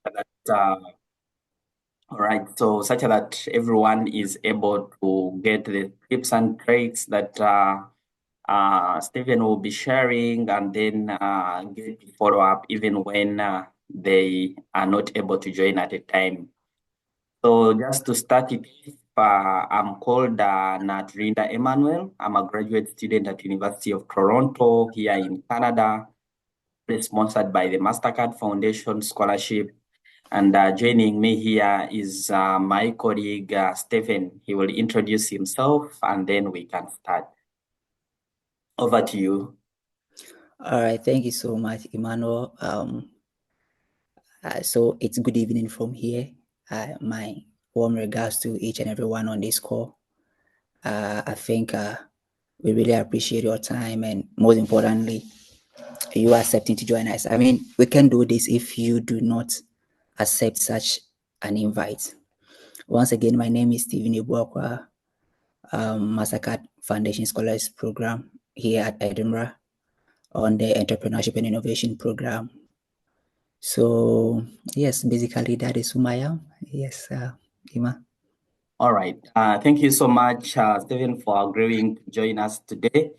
that all right, so such that everyone is able to get the tips and tricks that Stephen will be sharing, and then get to follow up even when they are not able to join at a time. So just to start it I'm called Natrinda Emmanuel. I'm a graduate student at University of Toronto here in Canada, sponsored by the Mastercard Foundation Scholarship. And joining me here is my colleague, Stephen. He will introduce himself and then we can start. Over to you. All right, thank you so much, Emmanuel. So it's good evening from here. My warm regards to each and everyone on this call. I think we really appreciate your time and most importantly, you accepting to join us. I mean, we can do this if you do not accept such an invite. Once again, my name is Stephen Abuakwah, Mastercard Foundation Scholars Program here at Edinburgh on the Entrepreneurship and Innovation Program. So yes, basically that is who I am. Yes, Ima. All right. Thank you so much, Stephen, for agreeing to join us today.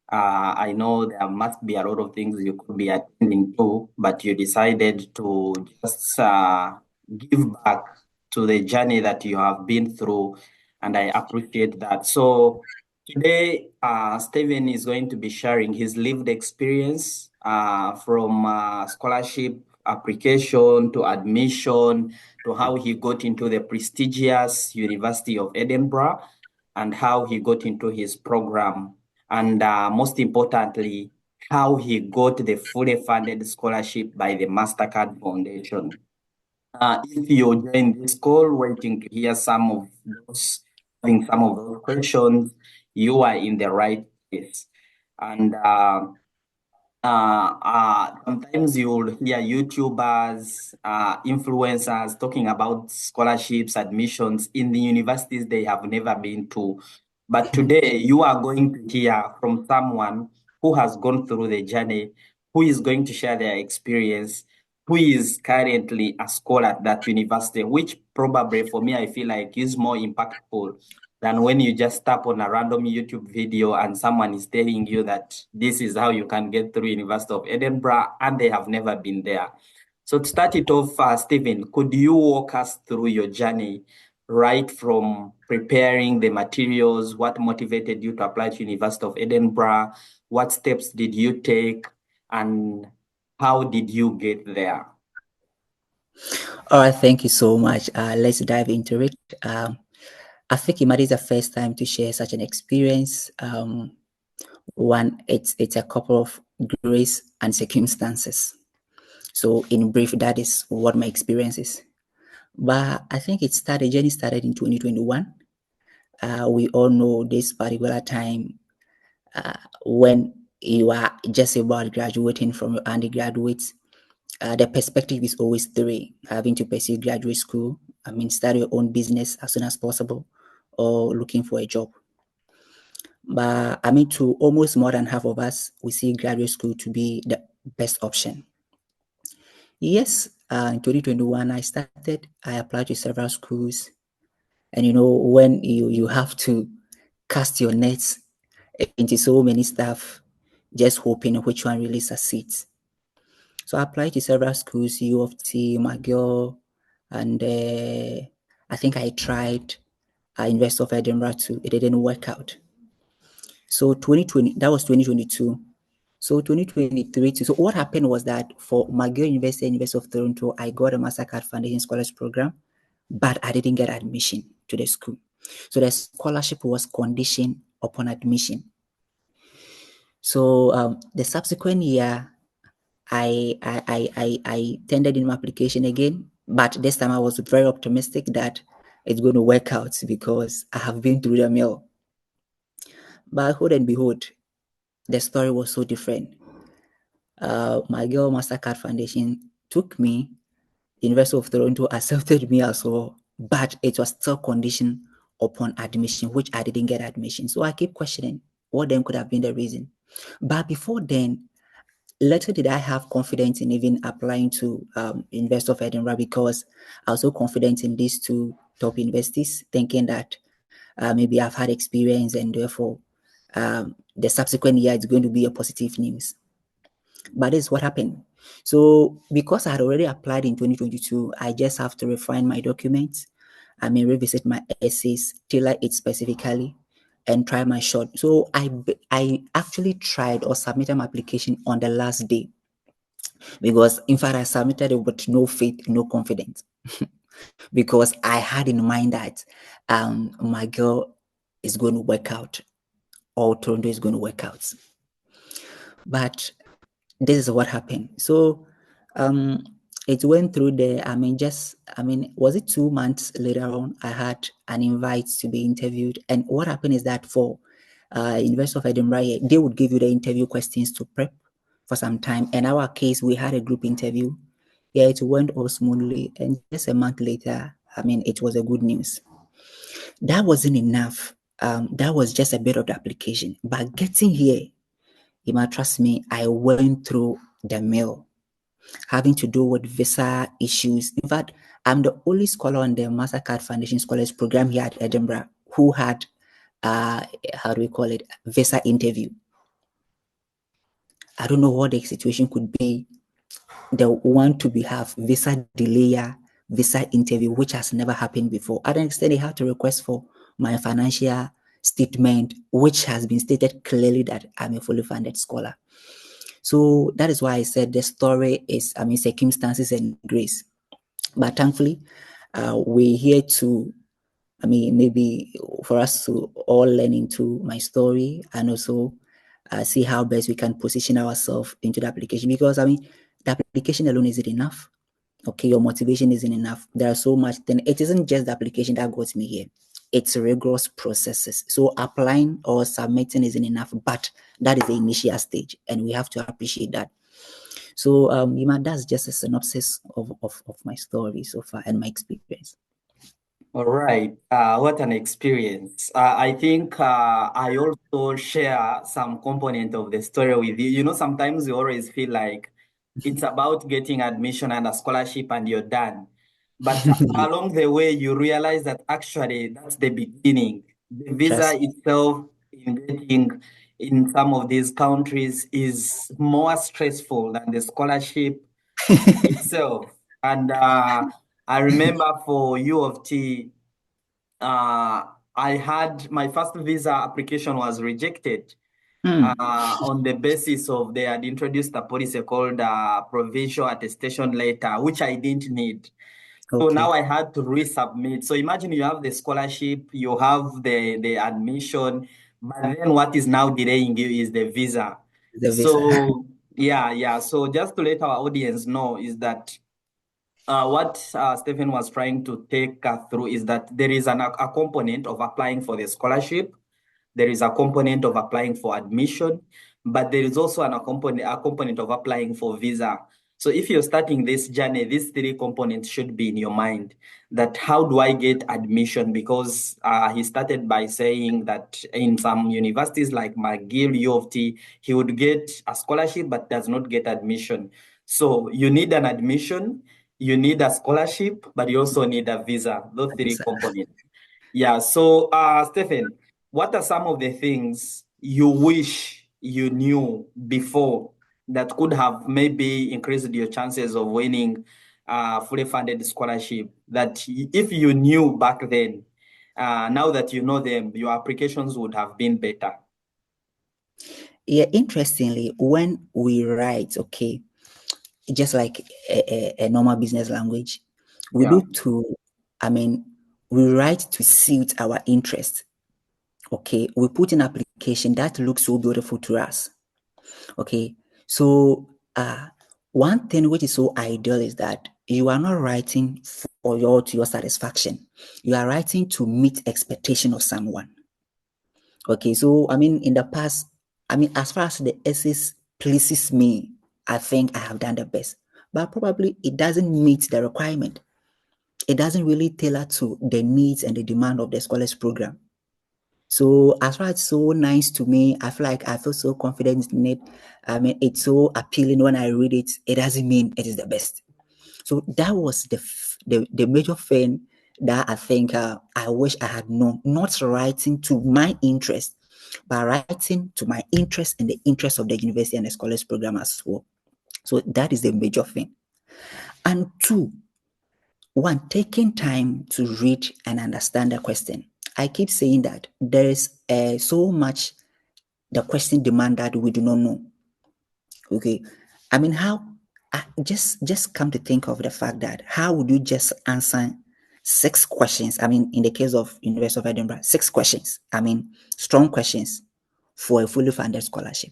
I know there must be a lot of things you could be attending to, but you decided to just give back to the journey that you have been through, and I appreciate that. So today, Stephen is going to be sharing his lived experience from scholarship application to admission to how he got into the prestigious University of Edinburgh and how he got into his program. And most importantly, how he got the fully funded scholarship by the Mastercard Foundation. If you join this call waiting to hear having some of those questions, you are in the right place. And sometimes you'll hear YouTubers, influencers talking about scholarships, admissions in the universities they have never been to. But today you are going to hear from someone who has gone through the journey, who is going to share their experience, who is currently a scholar at that university, which probably for me, I feel like is more impactful than when you just tap on a random YouTube video and someone is telling you that this is how you can get through University of Edinburgh and they have never been there. So to start it off, Stephen, could you walk us through your journey right from preparing the materials, what motivated you to apply to University of Edinburgh, what steps did you take, and how did you get there? All right, thank you so much. Let's dive into it. I think it might be the first time to share such an experience. One, it's a couple of grace and circumstances. So in brief, that is what my experience is. But I think journey started in 2021. We all know this particular time when you are just about graduating from your undergraduate. The perspective is always three: having to pursue graduate school, I mean, start your own business as soon as possible, or looking for a job. But I mean, to almost more than half of us, we see graduate school to be the best option. Yes, in 2021, I applied to several schools. And when you have to cast your nets into so many stuff, just hoping which one really succeeds. So I applied to several schools, U of T, McGill, and I think I tried University of Edinburgh too. It didn't work out. So 2020, that was 2022. So 2023, so what happened was that for McGill University and University of Toronto, I got a Mastercard Foundation Scholars Program, but I didn't get admission to the school. So the scholarship was conditioned upon admission. So the subsequent year, I tendered in my application again, but this time I was very optimistic that it's going to work out because I have been through the mill. But hold and behold, the story was so different. My girl Mastercard Foundation took me. University of Toronto accepted me as well, but it was still conditioned upon admission, which I didn't get admission. So I keep questioning what then could have been the reason. But before then, little did I have confidence in even applying to University of Edinburgh, because I was so confident in these two top universities, thinking that maybe I've had experience and therefore the subsequent year is going to be a positive news. But this is what happened. So because I had already applied in 2022, I just have to refine my documents. I may revisit my essays, tailor it specifically, and try my shot. So I actually tried or submitted my application on the last day, because in fact I submitted it with no faith, no confidence, because I had in mind that my girl is going to work out, or Toronto is going to work out. But this is what happened. So it went through there. Was it 2 months later on, I had an invite to be interviewed. And what happened is that for University of Edinburgh, they would give you the interview questions to prep for some time. In our case, we had a group interview. Yeah, it went all smoothly. And just a month later, it was a good news. That wasn't enough. That was just a bit of the application. But getting here, you might trust me, I went through the mill, having to do with visa issues. In fact, I'm the only scholar on the Mastercard Foundation Scholars Program here at Edinburgh who had, visa interview. I don't know what the situation could be. They want to have visa delay, visa interview, which has never happened before. At an extent, they have to request for my financial statement, which has been stated clearly that I'm a fully funded scholar. So that is why I said the story is, circumstances and grace. But thankfully, we're here to, maybe for us to all learn into my story, and also see how best we can position ourselves into the application. Because, the application alone isn't enough. Okay, your motivation isn't enough. There are so much. Then it isn't just the application that got me here. It's rigorous processes. So applying or submitting isn't enough, but that is the initial stage, and we have to appreciate that. So, that's just a synopsis of my story so far and my experience. All right. What an experience. I think I also share some component of the story with you. You know, sometimes you always feel like it's about getting admission and a scholarship and you're done. But along the way, you realize that actually that's the beginning. The visa Trust. itself in getting in some of these countries is more stressful than the scholarship itself. And I remember for U of T, I had my first visa application was rejected on the basis of they had introduced a policy called provincial attestation letter, which I didn't need. So now Okay. I had to resubmit. So imagine you have the scholarship, you have the admission, but then what is now delaying you is the visa. The visa. So yeah. So just to let our audience know is that what Stephen was trying to take through is that there is a component of applying for the scholarship, there is a component of applying for admission, but there is also a component of applying for visa. So if you're starting this journey, these three components should be in your mind. That how do I get admission? Because he started by saying that in some universities like McGill, U of T, he would get a scholarship but does not get admission. So you need an admission, you need a scholarship, but you also need a visa. Those three Visa. components. Yeah. So, Stephen, what are some of the things you wish you knew before that could have maybe increased your chances of winning a fully funded scholarship? That if you knew back then, now that you know them, your applications would have been better. Yeah, interestingly, when we write, okay, just like a normal business language, we Yeah. do to, we write to suit our interest. Okay, we put an application that looks so beautiful to us. Okay, so one thing which is so ideal is that you are not writing for your satisfaction. You are writing to meet expectation of someone. Okay, so in the past, as far as the essays pleases me, I think I have done the best, but probably it doesn't meet the requirement. It doesn't really tailor to the needs and the demand of the scholars program. So as far as it's so nice to me, I feel like I feel so confident in it. I mean, it's so appealing when I read it. It doesn't mean it is the best. So that was the major thing that I think I wish I had known. Not writing to my interest, but writing to my interest and the interest of the university and the scholars program as well. So that is the major thing. And two, one, taking time to read and understand the question. I keep saying that there is so much the question demand that we do not know. Okay, I mean, how? Just come to think of the fact that how would you just answer 6 questions? I mean, in the case of University of Edinburgh, 6 questions. I mean, strong questions for a fully funded scholarship.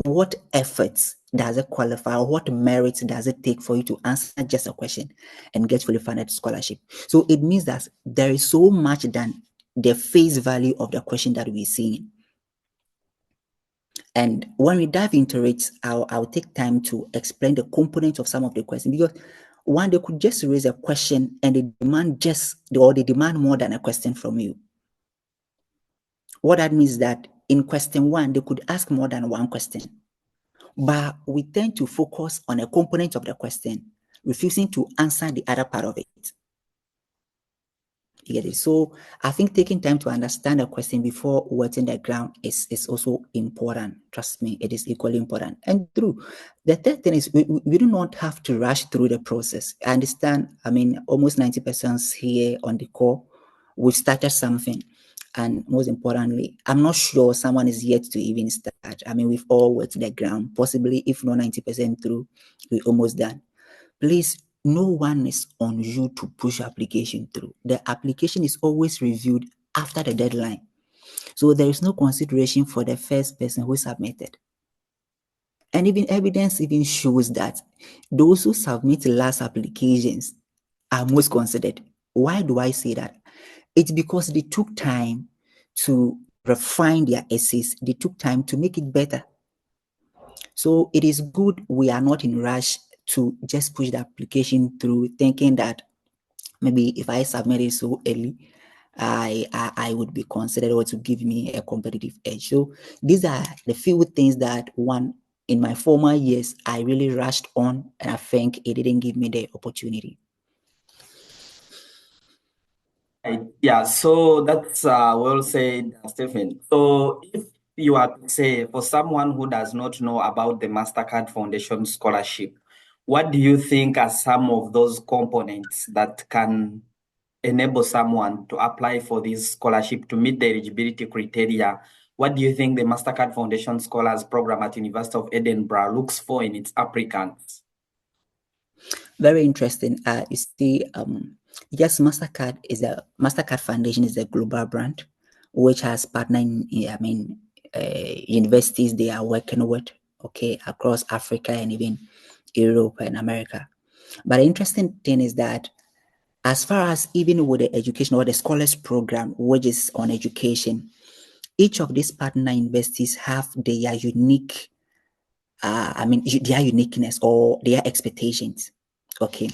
What efforts does it qualify, or what merits does it take for you to answer just a question and get fully funded scholarship? So it means that there is so much than the face value of the question that we're seeing. And when we dive into it, I'll take time to explain the components of some of the questions, because one, they could just raise a question and they demand more than a question from you. What that means is that in question one, they could ask more than one question. But we tend to focus on a component of the question, refusing to answer the other part of it. You get it? So I think taking time to understand a question before wetting the ground is also important. Trust me, it is equally important. And through the third thing is we do not have to rush through the process. I understand, I mean, almost 90% here on the call, we started something. And most importantly, I'm not sure someone is yet to even start. I mean, we've all wetted the ground. Possibly, if not 90% through, we're almost done. Please, no one is on you to push application through. The application is always reviewed after the deadline. So there is no consideration for the first person who submitted. And even evidence even shows that those who submit last applications are most considered. Why do I say that? It's because they took time to refine their essays. They took time to make it better. So it is good we are not in rush to just push the application through, thinking that maybe if I submit it so early, I would be considered, or to give me a competitive edge. So these are the few things that, one, in my former years, I really rushed on, and I think it didn't give me the opportunity. Yeah, so that's well said, Stephen. So if you are to say, for someone who does not know about the Mastercard Foundation Scholarship, what do you think are some of those components that can enable someone to apply for this scholarship to meet the eligibility criteria? What do you think the Mastercard Foundation Scholars Program at University of Edinburgh looks for in its applicants? Very interesting. You see, yes, Mastercard Foundation is a global brand which has partnered universities they are working with, okay, across Africa and even Europe and America. But the interesting thing is that as far as even with the education or the scholars program, which is on education, each of these partner universities have their unique, their uniqueness or their expectations. Okay.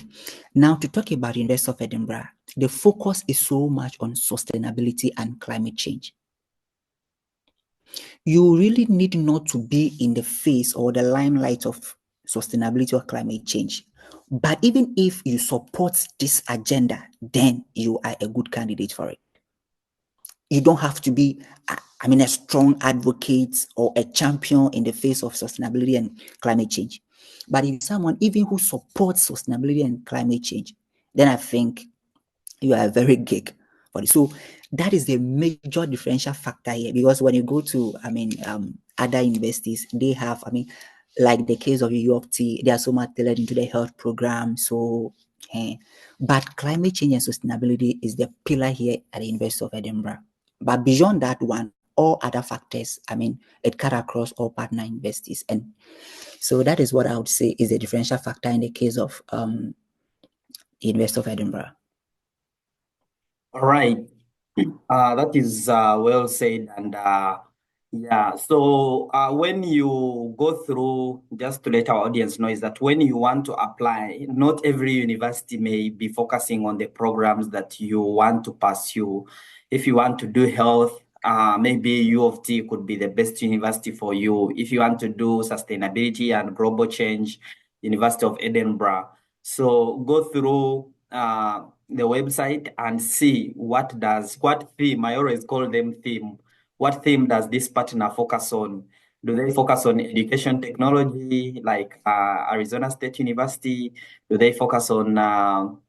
Now to talk about University of Edinburgh, the focus is so much on sustainability and climate change. You really need not to be in the face or the limelight of sustainability or climate change. But even if you support this agenda, then you are a good candidate for it. You don't have to be, a strong advocate or a champion in the face of sustainability and climate change. But if someone even who supports sustainability and climate change, then I think you are a very geek for it. So that is the major differential factor here, because when you go to, other universities, they have, like the case of U of T, they are so much tailored into the health program. So, but climate change and sustainability is the pillar here at the University of Edinburgh. But beyond that one, all other factors, it cut across all partner universities. And so that is what I would say is a differential factor in the case of University of Edinburgh. All right. That is well said. And yeah, so when you go through, just to let our audience know, is that when you want to apply, not every university may be focusing on the programs that you want to pursue. If you want to do health, maybe U of T could be the best university for you. If you want to do sustainability and global change, University of Edinburgh. So go through the website and see what theme, I always call them theme. What theme does this partner focus on? Do they focus on education technology like Arizona State University? Do they focus on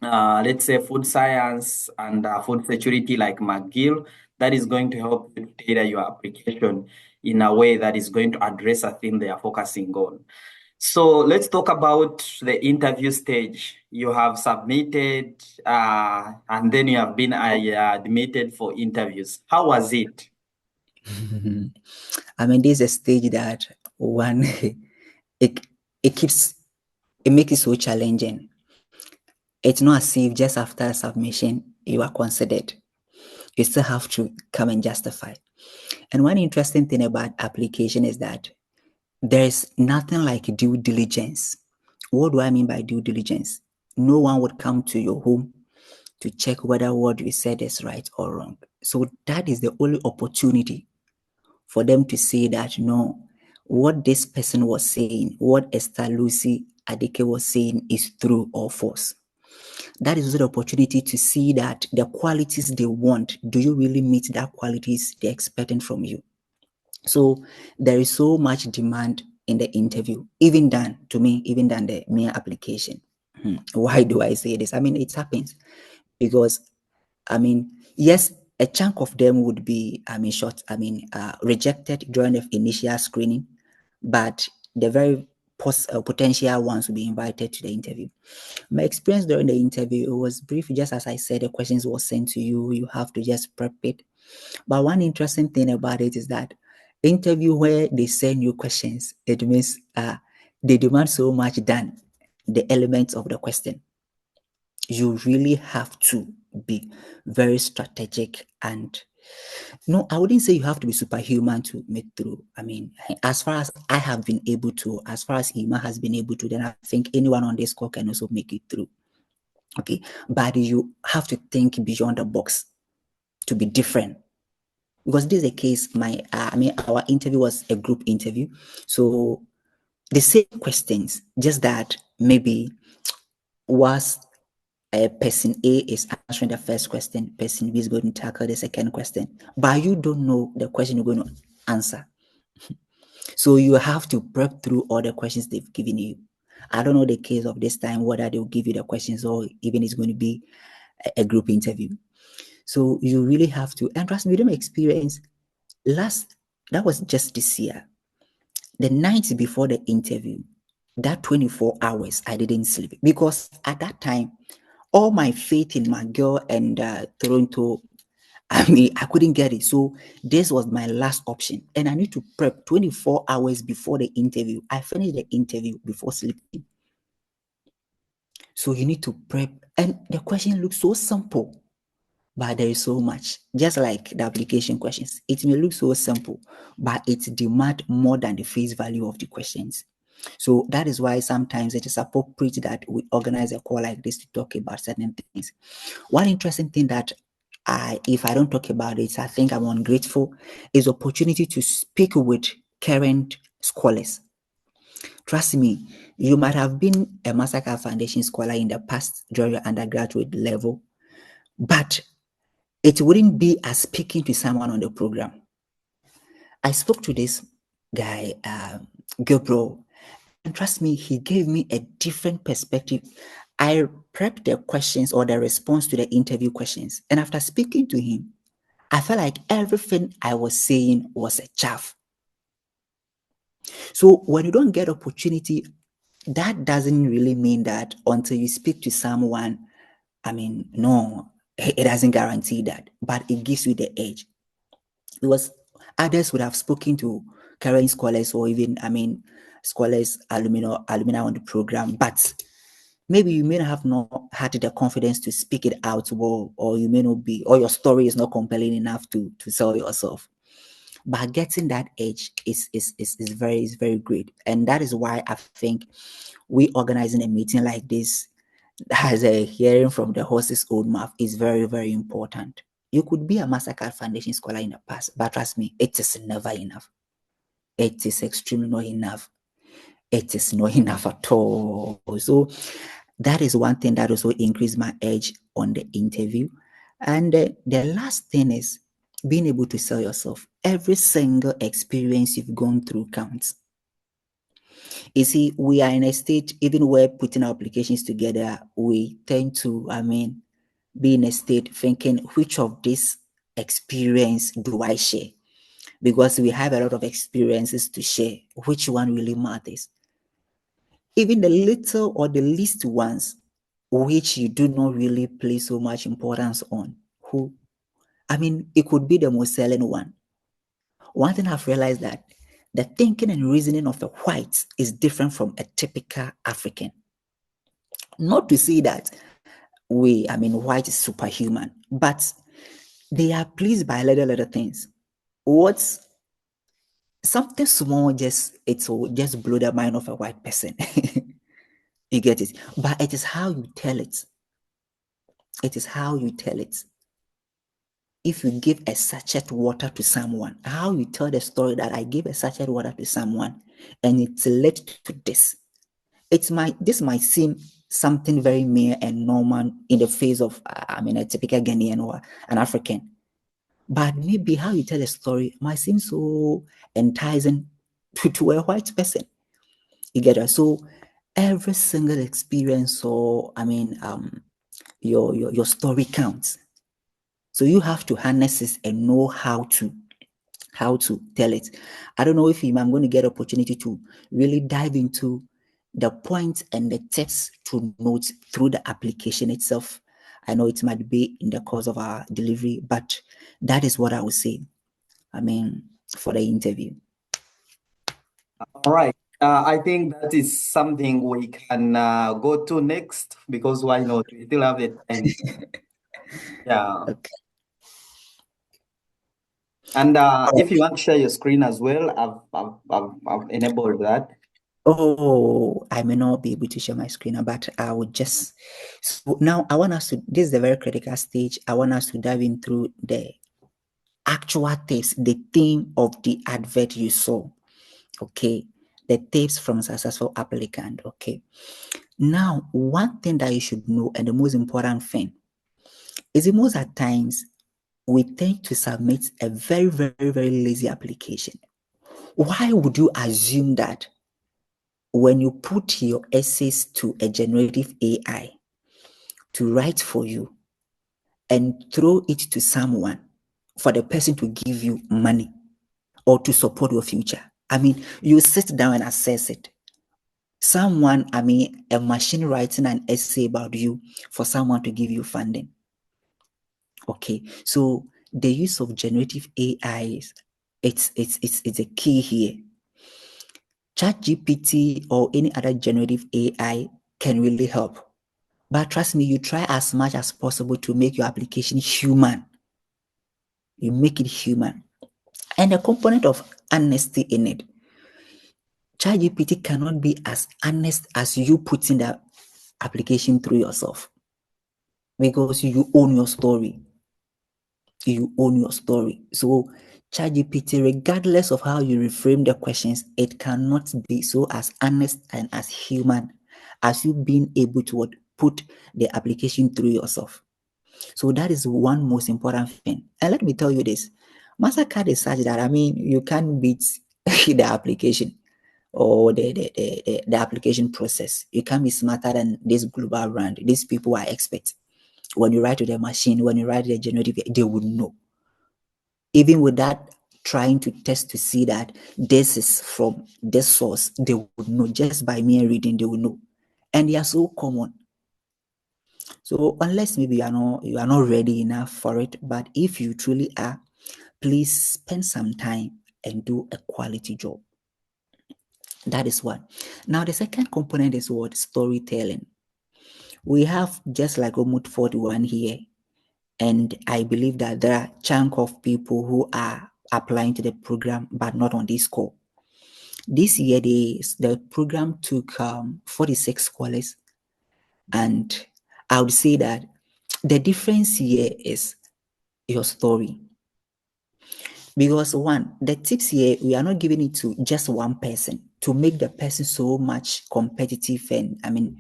let's say food science and food security like McGill? That is going to help you tailor your application in a way that is going to address a theme they are focusing on. So let's talk about the interview stage. You have submitted and then you have been admitted for interviews. How was it? I mean, this is a stage that one it it makes it so challenging. It's not as if just after submission you are considered. You still have to come and justify. And one interesting thing about application is that there is nothing like due diligence. What do I mean by due diligence? No one would come to your home to check whether what you said is right or wrong. So that is the only opportunity for them to say that no, what this person was saying, what Esther Lucy Adike was saying is true or false. That is also the opportunity to see that the qualities they want, do you really meet that qualities they're expecting from you? So there is so much demand in the interview, even than the mere application. Why do I say this? I mean, it happens because, I mean, yes, a chunk of them would be, rejected during the initial screening, but the very potential ones will be invited to the interview. My experience during the interview, it was brief. Just as I said, the questions were sent to you. You have to just prep it. But one interesting thing about it is that interview where they send you questions, it means they demand so much than the elements of the question. You really have to be very strategic, and no, I wouldn't say you have to be superhuman to make through. I mean, as far as I have been able to, as far as Ima has been able to, then I think anyone on this call can also make it through. Okay, but you have to think beyond the box to be different. Because this is a case, our interview was a group interview, so the same questions, just that maybe was person A is answering the first question, person B is going to tackle the second question, but you don't know the question you're going to answer. So you have to prep through all the questions they've given you. I don't know the case of this time, whether they'll give you the questions or even it's going to be a group interview. So you really have to, and trust me, with my experience, that was just this year. The night before the interview, that 24 hours, I didn't sleep because at that time, all my faith in McGill and Toronto, I couldn't get it. So this was my last option. And I need to prep 24 hours before the interview. I finished the interview before sleeping. So you need to prep. And the question looks so simple, but there is so much. Just like the application questions, it may look so simple, but it demands more than the face value of the questions. So that is why sometimes it is appropriate that we organize a call like this to talk about certain things. One interesting thing that if I don't talk about it, I think I'm ungrateful, is opportunity to speak with current scholars. Trust me, you might have been a Mastercard Foundation scholar in the past during your undergraduate level, but it wouldn't be as speaking to someone on the program. I spoke to this guy, Gabriel, and trust me, he gave me a different perspective. I prepped the questions or the response to the interview questions, and after speaking to him, I felt like everything I was saying was a chaff. So when you don't get opportunity, that doesn't really mean that until you speak to someone, no, it doesn't guarantee that, but it gives you the edge. Because others would have spoken to current scholars or even, scholars, alumni on the program, but maybe you may have not had the confidence to speak it out well, or you may not be, or your story is not compelling enough to sell yourself. But getting that edge is very great. And that is why I think we organizing a meeting like this as a hearing from the horse's own mouth is very, very important. You could be a Mastercard Foundation scholar in the past, but trust me, it is never enough. It is extremely not enough. It is not enough at all. So that is one thing that also increased my edge on the interview. And the last thing is being able to sell yourself. Every single experience you've gone through counts. You see, we are in a state, even where putting our applications together, we tend to, be in a state thinking, which of this experience do I share? Because we have a lot of experiences to share. Which one really matters? Even the little or the least ones, which you do not really place so much importance on, it could be the most selling one. One thing I've realized that the thinking and reasoning of a white is different from a typical African. Not to say that white is superhuman, but they are pleased by little things. What's something small it will just blow the mind of a white person. You get it? But it is how you tell it. It is how you tell it. If you give a sachet water to someone, how you tell the story that I gave a sachet water to someone and it led to this. This might seem something very mere and normal in the face of a typical Ghanaian or an African. But maybe how you tell a story might seem so enticing to a white person. You get it? So every single experience or your story counts. So you have to harness it and know how to tell it. I don't know if I'm going to get opportunity to really dive into the points and the tips to note through the application itself. I know it might be in the course of our delivery, but that is what I would say. For the interview. All right. I think that is something we can go to next, because why not? We still have the time. Yeah. Okay. And if you want to share your screen as well, I've enabled that. Oh, I may not be able to share my screen, but I would just. So now I want us to. This is the very critical stage. I want us to dive in through the actual tips, the theme of the advert you saw. Okay, the tips from successful applicant. Okay. Now, one thing that you should know, and the most important thing, is that most at times we tend to submit a very, very, very lazy application. Why would you assume that when you put your essays to a generative AI to write for you and throw it to someone for the person to give you money or to support your future? You sit down and assess it. Someone, a machine writing an essay about you for someone to give you funding. Okay, so the use of generative AI it's a key here. ChatGPT or any other generative AI can really help. But trust me, you try as much as possible to make your application human. You make it human. And a component of honesty in it. ChatGPT cannot be as honest as you putting the application through yourself, because you own your story. You own your story. So ChatGPT, regardless of how you reframe the questions, it cannot be so as honest and as human as you being able to put the application through yourself. So that is one most important thing. And let me tell you this, Mastercard is such that you can't beat the application or the application process. You can't be smarter than this global brand. These people are experts. When you write to the machine, when you write to the generative, they would know. Even without trying to test to see that this is from this source, they would know. Just by mere reading, they would know. And they are so common. So unless maybe you are not ready enough for it, but if you truly are, please spend some time and do a quality job. That is one. Now the second component is what? Storytelling. We have just like almost 41 here, and I believe that there are a chunk of people who are applying to the program but not on this call. This year the program took 46 scholars, and I would say that the difference here is your story. Because one, the tips here, we are not giving it to just one person to make the person so much competitive and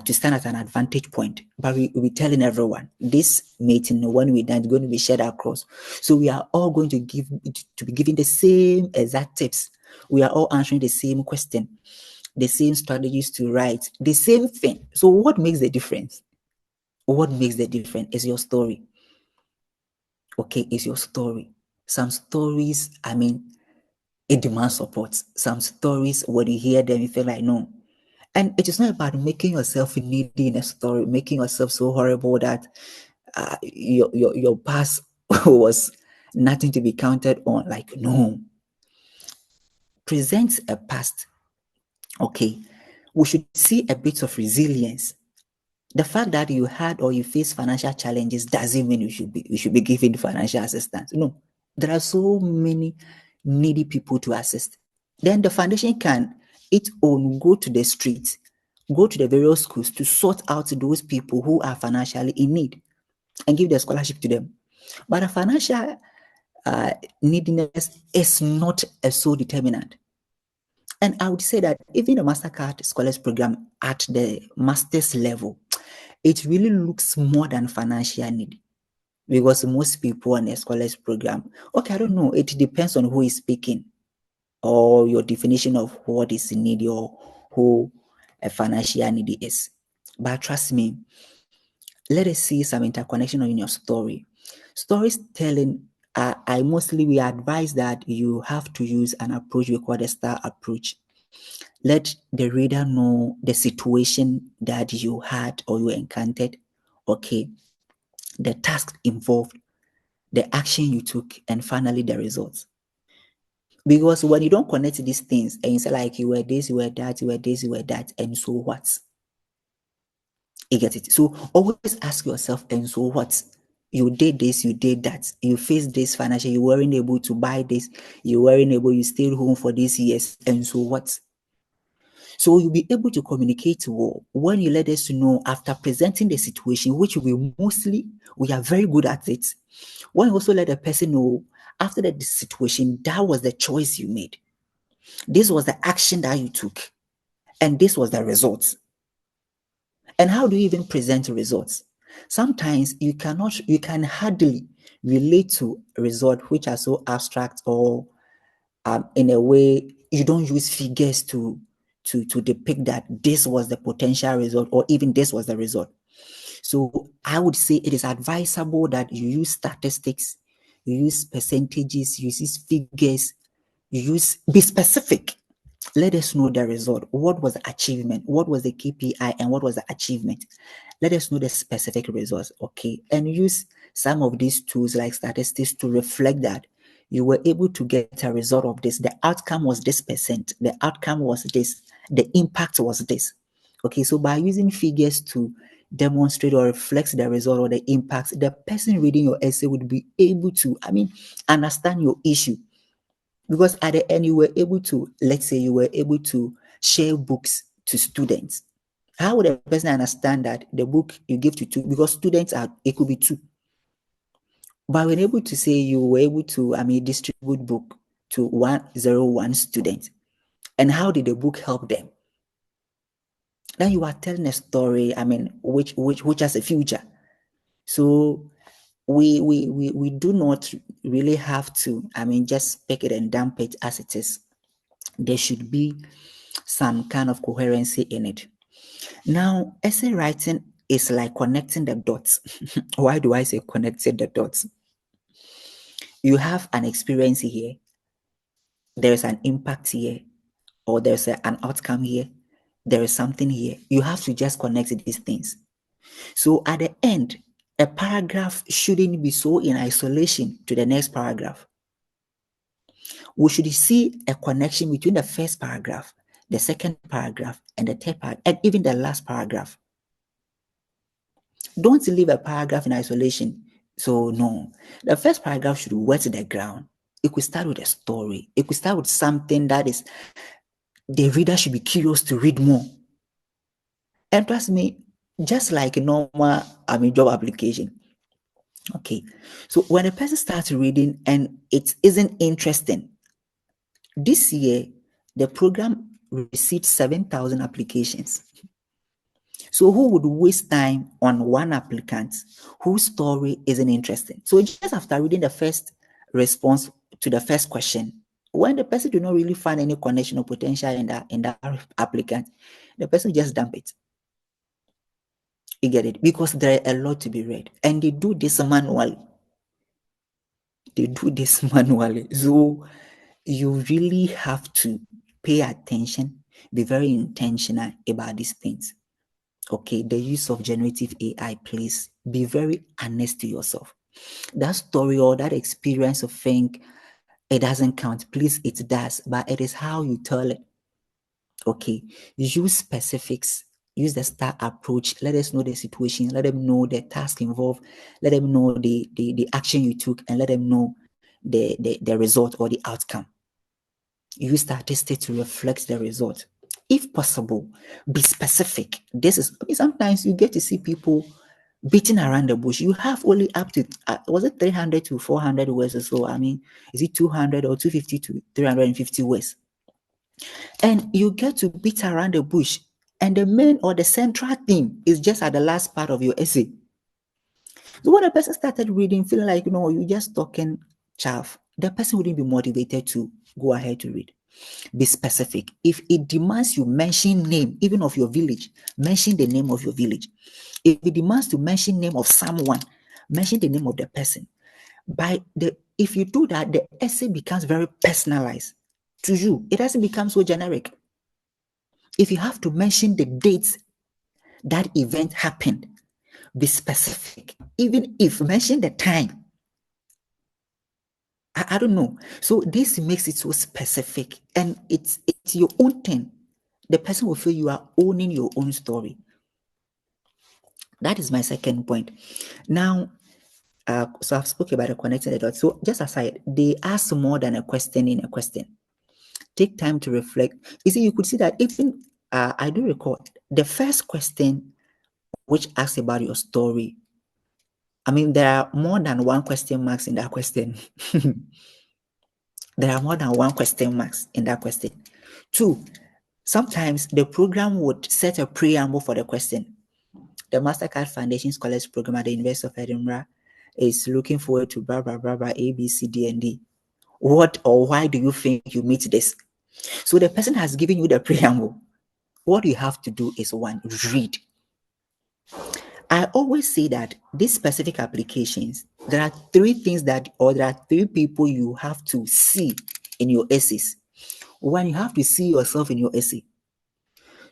to stand at an advantage point. But we're telling everyone this meeting, when we're done, is going to be shared across. So we are all going to be giving the same exact tips. We are all answering the same question, the same strategies to write, the same thing. So what makes the difference? What makes the difference is your story. Okay, is your story. Some stories, it demands support. Some stories, when you hear them, you feel like, no. And it is not about making yourself needy in a story, making yourself so horrible that your past was nothing to be counted on. Like, no. Present a past. Okay, we should see a bit of resilience. The fact that you had or you face financial challenges doesn't mean you should be given financial assistance. No, there are so many needy people to assist. Then the foundation can its own go to the streets, go to the various schools to sort out those people who are financially in need and give the scholarship to them. But a financial neediness is not a sole determinant. And I would say that even the Mastercard Scholars Program at the master's level, it really looks more than financial need, because most people on a scholars program, okay, I don't know, it depends on who is speaking or your definition of what is needy or who a financial needy is. But trust me, let us see some interconnection in your story. Storytelling, we advise that you have to use an approach we call the STAR approach. Let the reader know the situation that you had or you encountered, okay, the task involved, the action you took, and finally the results. Because when you don't connect these things and you say like you were this, you were that, you were this, you were that, and so what? You get it? So always ask yourself, and so what? You did this, you did that, you faced this financial, you weren't able to buy this, you stayed home for these years, and so what? So you'll be able to communicate well when you let us know after presenting the situation, which we are very good at it. When you also let the person know after the situation, that was the choice you made. This was the action that you took. And this was the results. And how do you even present results? Sometimes you can hardly relate to results which are so abstract or in a way you don't use figures to depict that this was the potential result or even this was the result. So I would say it is advisable that you use statistics, you use percentages, you use figures, be specific. Let us know the result. What was the achievement? What was the KPI and what was the achievement? Let us know the specific results, okay? And use some of these tools like statistics to reflect that you were able to get a result of this. The outcome was this percent. The outcome was this. The impact was this. Okay, so by using figures to demonstrate or reflect the result or the impact, the person reading your essay would be able to, understand your issue. Because at the end, let's say you were able to share books to students. How would a person understand that the book you give to two, because it could be two. But when able to say you were able to, distribute book to 101 students, and how did the book help them? Then you are telling a story, which has a future. So we do not really have to, just pick it and dump it as it is. There should be some kind of coherency in it. Now, essay writing is like connecting the dots. Why do I say connecting the dots? You have an experience here, there's an impact here, or there's an outcome here, there is something here. You have to just connect these things. So at the end, a paragraph shouldn't be so in isolation to the next paragraph. We should see a connection between the first paragraph, the second paragraph, and the third paragraph, and even the last paragraph. Don't leave a paragraph in isolation. So no, the first paragraph should wet the ground. It could start with a story. It could start with something that is, the reader should be curious to read more. And trust me, just like a normal, job application, Okay, so when a person starts reading and it isn't interesting, this year the program received 7,000 applications. So who would waste time on one applicant whose story isn't interesting? So just after reading the first response to the first question, when the person do not really find any connection or potential in that applicant, the person just dump it. You get it? Because there are a lot to be read, and they do this manually. So you really have to pay attention, be very intentional about these things. Okay, the use of generative AI, please be very honest to yourself. That story or that experience of think it doesn't count, please, it does, but it is how you tell it. Okay, use specifics, use the STAR approach. Let us know the situation, let them know the task involved, let them know the action you took, and let them know the result or the outcome. Use statistics to reflect the result. If possible, be specific. Sometimes you get to see people beating around the bush. You have only up to was it 300 to 400 words or so? I mean, is it 200 or 250 to 350 words? And you get to beat around the bush, and the main or the central theme is just at the last part of your essay. So when a person started reading, feeling like you're just talking chaff, the person wouldn't be motivated to go ahead to read. Be specific. If it demands you mention name, even of your village, mention the name of your village. If it demands to mention name of someone, mention the name of the person. If you do that, the essay becomes very personalized to you. It doesn't become so generic. If you have to mention the dates that event happened, be specific. Even if mention the time. I don't know. So this makes it so specific, and it's your own thing. The person will feel you are owning your own story. That is my second point. Now, so I've spoken about the connecting the dots. So just aside, they ask more than a question in a question. Take time to reflect. You see, you could see that even I do recall the first question, which asks about your story. I mean, there are more than one question marks in that question. There are more than one question marks in that question. Two, sometimes the program would set a preamble for the question. The Mastercard Foundation Scholars Program at the University of Edinburgh is looking forward to blah, blah, blah, blah, A, B, C, D, and D. What or why do you think you meet this? So the person has given you the preamble. What you have to do is one, read. I always say that these specific applications, there are three things there are three people you have to see in your essays. One, you have to see yourself in your essay.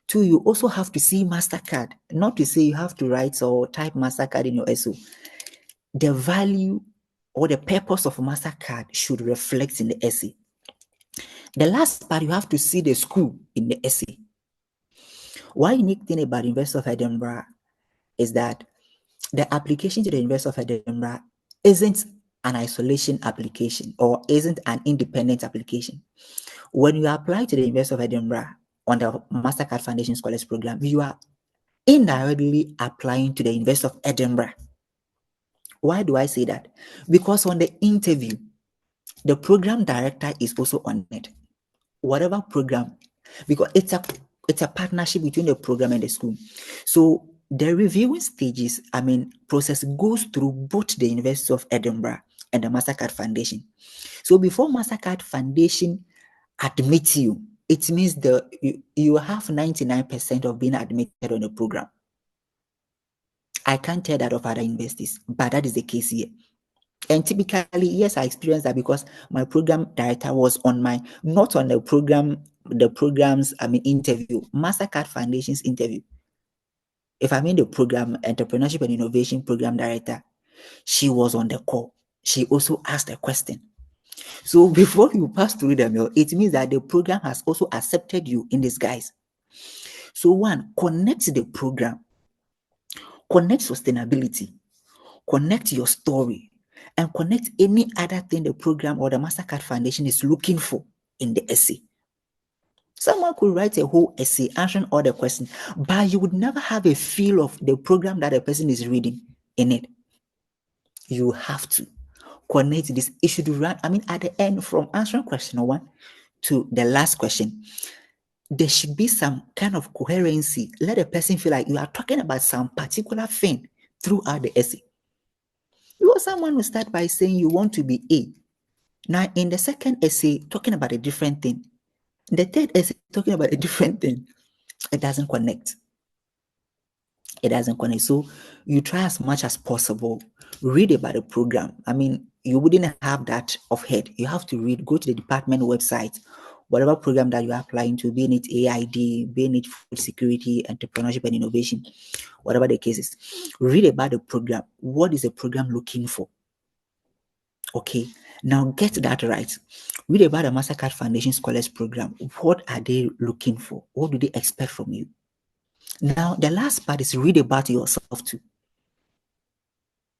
Two, you also have to see Mastercard. Not to say you have to write or type Mastercard in your essay. The value or the purpose of Mastercard should reflect in the essay. The last part, you have to see the school in the essay. One unique thing about the University of Edinburgh is that the application to the University of Edinburgh isn't an isolation application or isn't an independent application. When you apply to the University of Edinburgh on the Mastercard Foundation Scholars Program, you are indirectly applying to the University of Edinburgh. Why do I say that? Because on the interview, the program director is also on it. Whatever program, because it's a partnership between the program and the school. So the reviewing stages, process goes through both the University of Edinburgh and the Mastercard Foundation. So before Mastercard Foundation admits you, it means you have 99% of being admitted on the program. I can't tell that of other universities, but that is the case here. And typically, yes, I experienced that because my program director was not on the program's interview, Mastercard Foundation's interview. If I'm in the program, Entrepreneurship and Innovation Program Director, she was on the call. She also asked a question. So before you pass through the mail, it means that the program has also accepted you in disguise. So one, connect the program, connect sustainability, connect your story, and connect any other thing the program or the Mastercard Foundation is looking for in the essay. Someone could write a whole essay answering all the questions, but you would never have a feel of the program that the person is reading in it. You have to connect this. It should run, I mean, at the end, from answering question 1 to the last question, there should be some kind of coherency. Let a person feel like you are talking about some particular thing throughout the essay. Because someone will start by saying you want to be A. Now, in the second essay, talking about a different thing. The third essay, talking about a different thing. It doesn't connect. It doesn't connect. So you try as much as possible, read about the program. I mean, you wouldn't have that off head. You have to read, go to the department website, whatever program that you're applying to, being it AID, being it food security, entrepreneurship and innovation, whatever the case is. Read about the program. What is the program looking for? Okay, now get that right. Read about the Mastercard Foundation Scholars Program. What are they looking for? What do they expect from you? Now, the last part is read about yourself too.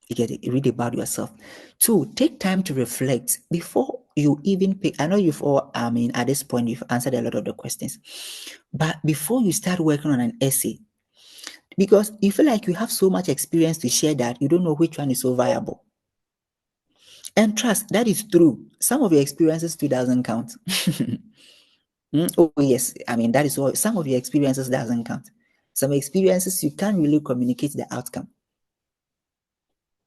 You get it? Read about yourself. 2, take time to reflect before you even pick. I know you've all, I mean, at this point, you've answered a lot of the questions. But before you start working on an essay, because you feel like you have so much experience to share that you don't know which one is so viable. And trust, that is true. Some of your experiences too doesn't count. Oh, yes. I mean, that is all. Some of your experiences doesn't count. Some experiences, you can't really communicate the outcome.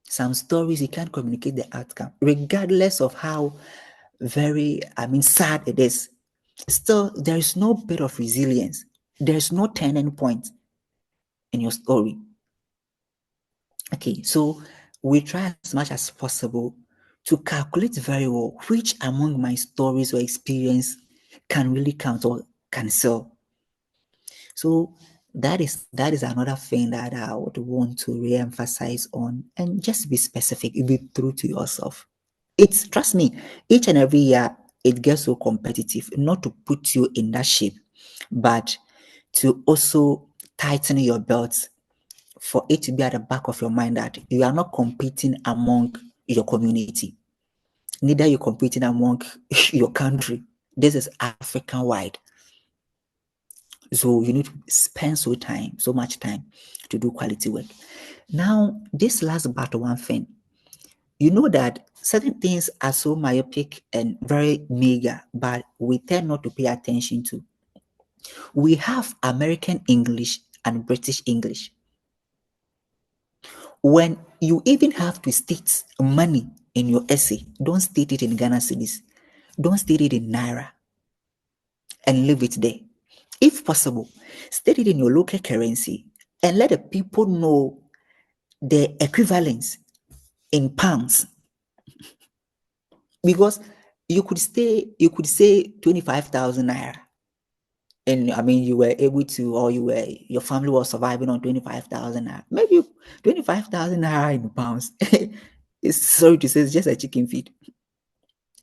Some stories, you can't communicate the outcome, regardless of how very, I mean, sad it is. Still, there is no bit of resilience. There's no turning point in your story. Okay, so we try as much as possible to calculate very well which among my stories or experience can really count or can sell. So that is another thing that I would want to re-emphasize on, and just be specific, be true to yourself. It's, trust me, each and every year it gets so competitive, not to put you in that shape, but to also tighten your belts, for it to be at the back of your mind that you are not competing among your community, neither you're competing among your country. This is African wide. So you need to spend so much time to do quality work. Now, this last but one thing, you know that certain things are so myopic and very meager, but we tend not to pay attention to. We have American English and British English. When you even have to state money in your essay, don't state it in Ghana cedis, don't state it in Naira, and leave it there. If possible, state it in your local currency and let the people know the equivalence in pounds. Because you could say 25,000 naira, and I mean you were able to, or your family was surviving on 25,000 naira. Maybe 25,000 naira in pounds. It's, sorry to say, it's just a chicken feed.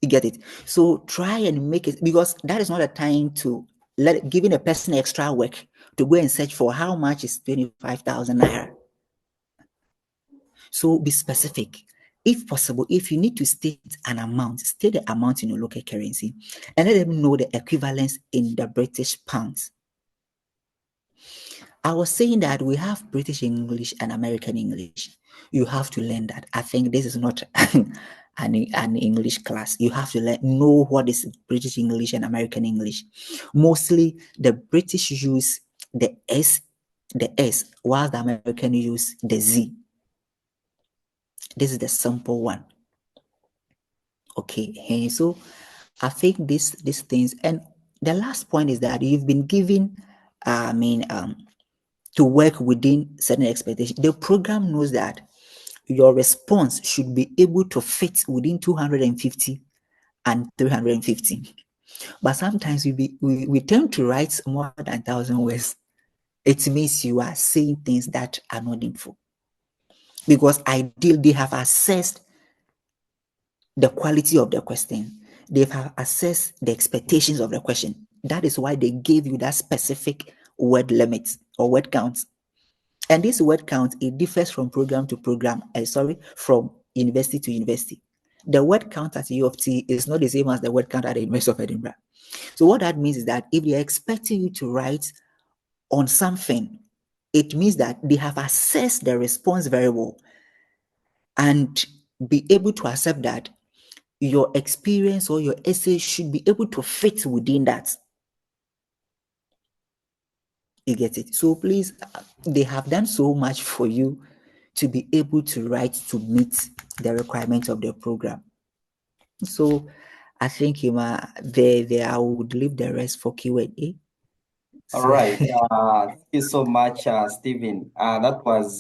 You get it? So try and make it, because that is not a time to giving a person extra work to go and search for how much is 25,000 naira. So be specific. If possible, if you need to state an amount, state the amount in your local currency and let them know the equivalence in the British pounds. I was saying that we have British English and American English. You have to learn that. I think this is not an English class. You have to know what is British English and American English. Mostly the British use the S, while the American use the Z. This is the simple one. Okay, so I think these things, and the last point is that you've been given, to work within certain expectations. The program knows that your response should be able to fit within 250 and 350. But sometimes we tend to write more than 1,000 words. It means you are saying things that are not info. Because ideally, they have assessed the quality of the question. They have assessed the expectations of the question. That is why they gave you that specific word limit or word count. And this word count, it differs from program to program, from university to university. The word count at U of T is not the same as the word count at the University of Edinburgh. So what that means is that if they're expecting you to write on something, it means that they have assessed the response very well. And be able to accept that your experience or your essay should be able to fit within that. You get it? So please, they have done so much for you to be able to write to meet the requirements of the program. So I think there I would leave the rest for Q&A. All So, right. Thank you so much, Stephen. That was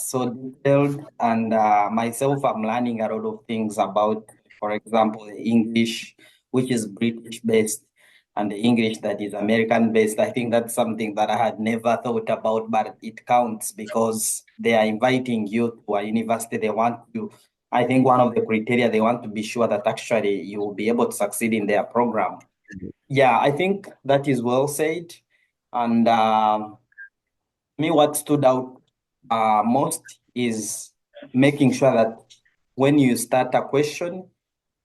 so detailed, and myself, I'm learning a lot of things about, for example, the English, which is British based, and the English that is American based. I think that's something that I had never thought about, but it counts because they are inviting you to a university. They want you. I think one of the criteria they want to be sure that actually you will be able to succeed in their program. Yeah, I think that is well said. And me, what stood out most is making sure that when you start a question,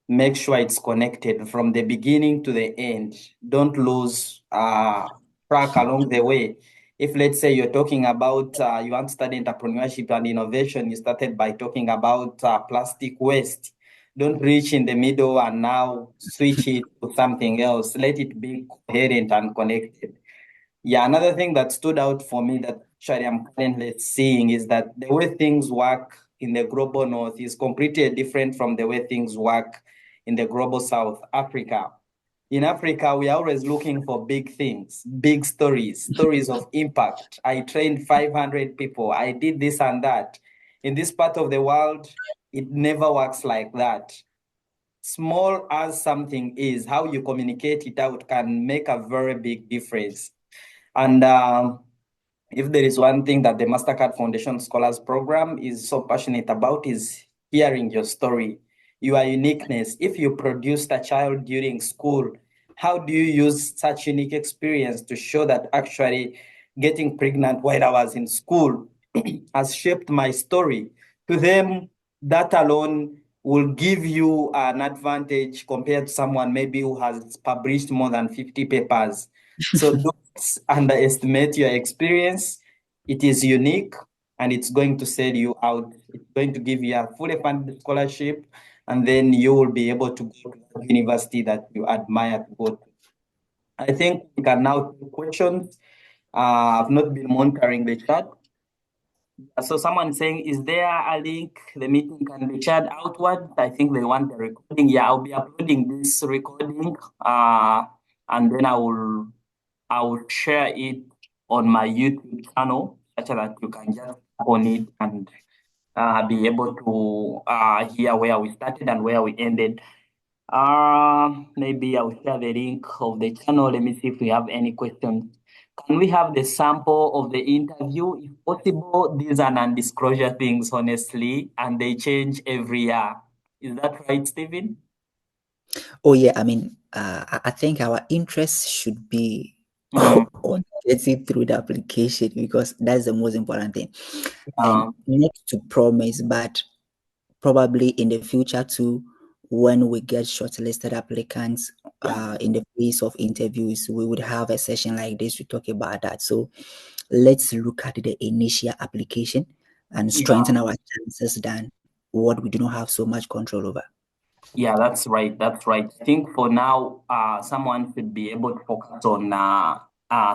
make sure it's connected from the beginning to the end. Don't lose track along the way. If, let's say, you're talking about you want to study entrepreneurship and innovation, you started by talking about plastic waste. Don't reach in the middle and now switch it to something else. Let it be coherent and connected. Yeah, another thing that stood out for me that actually I'm currently seeing is that the way things work in the global north is completely different from the way things work in the global south, Africa. In Africa, we are always looking for big things, big stories, stories of impact. I trained 500 people. I did this and that. In this part of the world, it never works like that. Small as something is, how you communicate it out can make a very big difference. And if there is one thing that the Mastercard Foundation Scholars Program is so passionate about is hearing your story, your uniqueness. If you produced a child during school, how do you use such unique experience to show that actually getting pregnant while I was in school has shaped my story? To them, that alone will give you an advantage compared to someone maybe who has published more than 50 papers. So don't underestimate your experience. It is unique and it's going to sell you out. It's going to give you a fully funded scholarship, and then you will be able to go to the university that you admire to go to. I think we can now take questions. I've not been monitoring the chat. So someone saying, is there a link the meeting can be shared outward? I think they want the recording. Yeah, I'll be uploading this recording, and then I will share it on my YouTube channel such that you can just tap on it and be able to hear where we started and where we ended. Maybe I'll share the link of the channel. Let me see if we have any questions. Can we have the sample of the interview? If possible, these are non-disclosure things, honestly, and they change every year. Is that right, Stephen? oh yeah, I mean, I think our interest should be on getting through the application because that's the most important thing. And not to promise, but probably in the future too, when we get shortlisted applicants in the phase of interviews, we would have a session like this to talk about that. So let's look at the initial application and strengthen our chances than what we do not have so much control over. Yeah, that's right. That's right. I think for now, someone should be able to focus on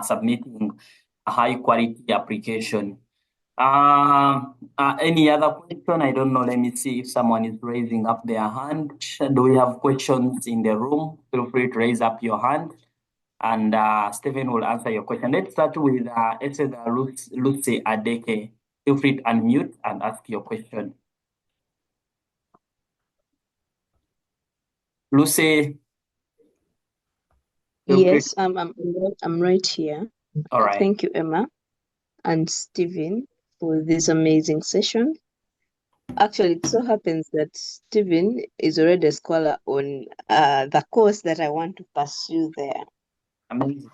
submitting a high quality application. Any other question? I don't know. Let me see if someone is raising up their hand. Do we have questions in the room? Feel free to raise up your hand, and Stephen will answer your question. Let's start with Lucy Adeke. Feel free to unmute and ask your question. Lucy. Yes, I'm right here. All right. Thank you, Emma and Stephen, for this amazing session. Actually, it so happens that Stephen is already a scholar on the course that I want to pursue there. Amazing.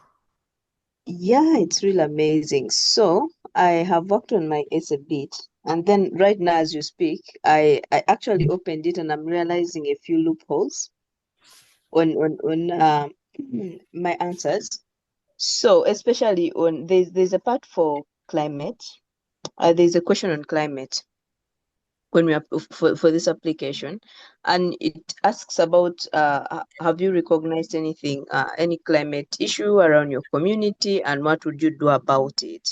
Yeah, it's really amazing. So I have worked on my essay bit, and then right now as you speak, I actually opened it and I'm realizing a few loopholes on my answers. So especially on there's a part for climate. There's a question on climate. when we for this application, and it asks about have you recognized anything, any climate issue around your community, and what would you do about it?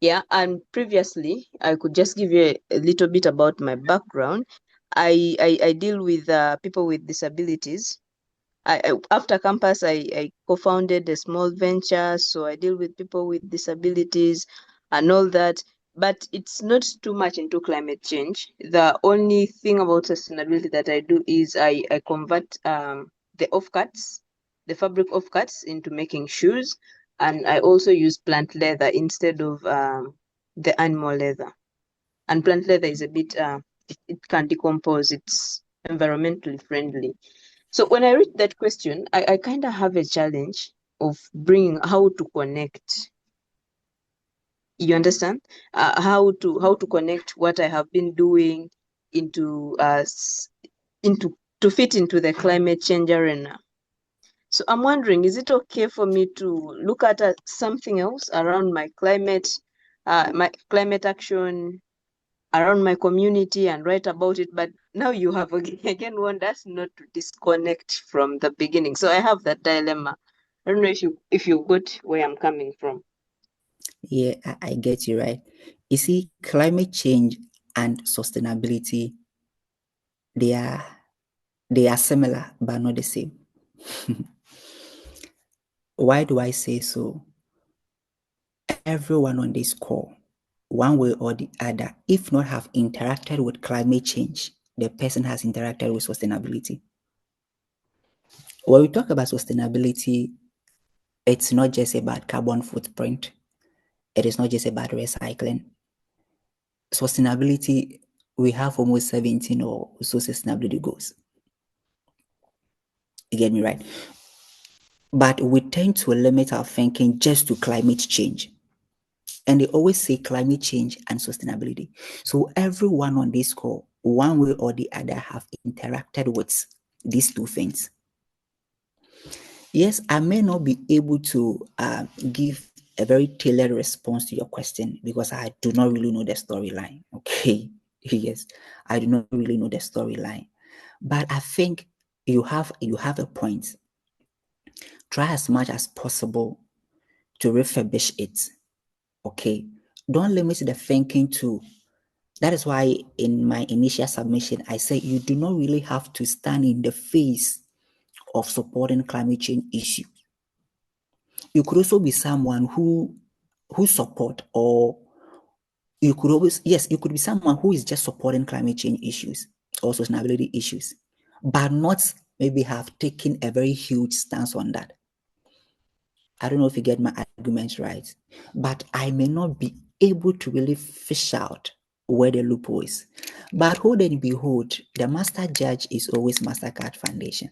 Yeah, and previously I could just give you a little bit about my background. I deal with people with disabilities. After campus, I co-founded a small venture, so I deal with people with disabilities and all that. But it's not too much into climate change. The only thing about sustainability that I do is I convert the offcuts, the fabric offcuts, into making shoes, and I also use plant leather instead of the animal leather. And plant leather is a bit it can decompose. It's environmentally friendly. So when I read that question, I kind of have a challenge of bringing how to connect. You understand? How to connect what I have been doing into into to fit into the climate change arena. So I'm wondering, is it okay for me to look at something else around my climate action around my community and write about it? But now you have again warned us not to disconnect from the beginning. So I have that dilemma. I don't know if you got where I'm coming from. Yeah, I get you right. You see, climate change and sustainability, they are similar but not the same. Why do I say so? Everyone on this call, one way or the other, if not have interacted with climate change, the person has interacted with sustainability. When we talk about sustainability, it's not just about carbon footprint. It is not just about recycling. Sustainability, we have almost 17 or so sustainability goals. You get me right? But we tend to limit our thinking just to climate change. And they always say climate change and sustainability. So everyone on this call, one way or the other, have interacted with these two things. Yes, I may not be able to give a very tailored response to your question because I do not really know the storyline. Okay. Yes, I do not really know the storyline. But I think you have a point. Try as much as possible to refurbish it. Okay. Don't limit the thinking to. That is why in my initial submission, I said you do not really have to stand in the face of supporting climate change issues. You could also be someone who support, or you could be someone who is just supporting climate change issues or sustainability issues, but not maybe have taken a very huge stance on that. I don't know if you get my arguments right, but I may not be able to really fish out where the loophole is. But hold and behold, the master judge is always Mastercard Foundation.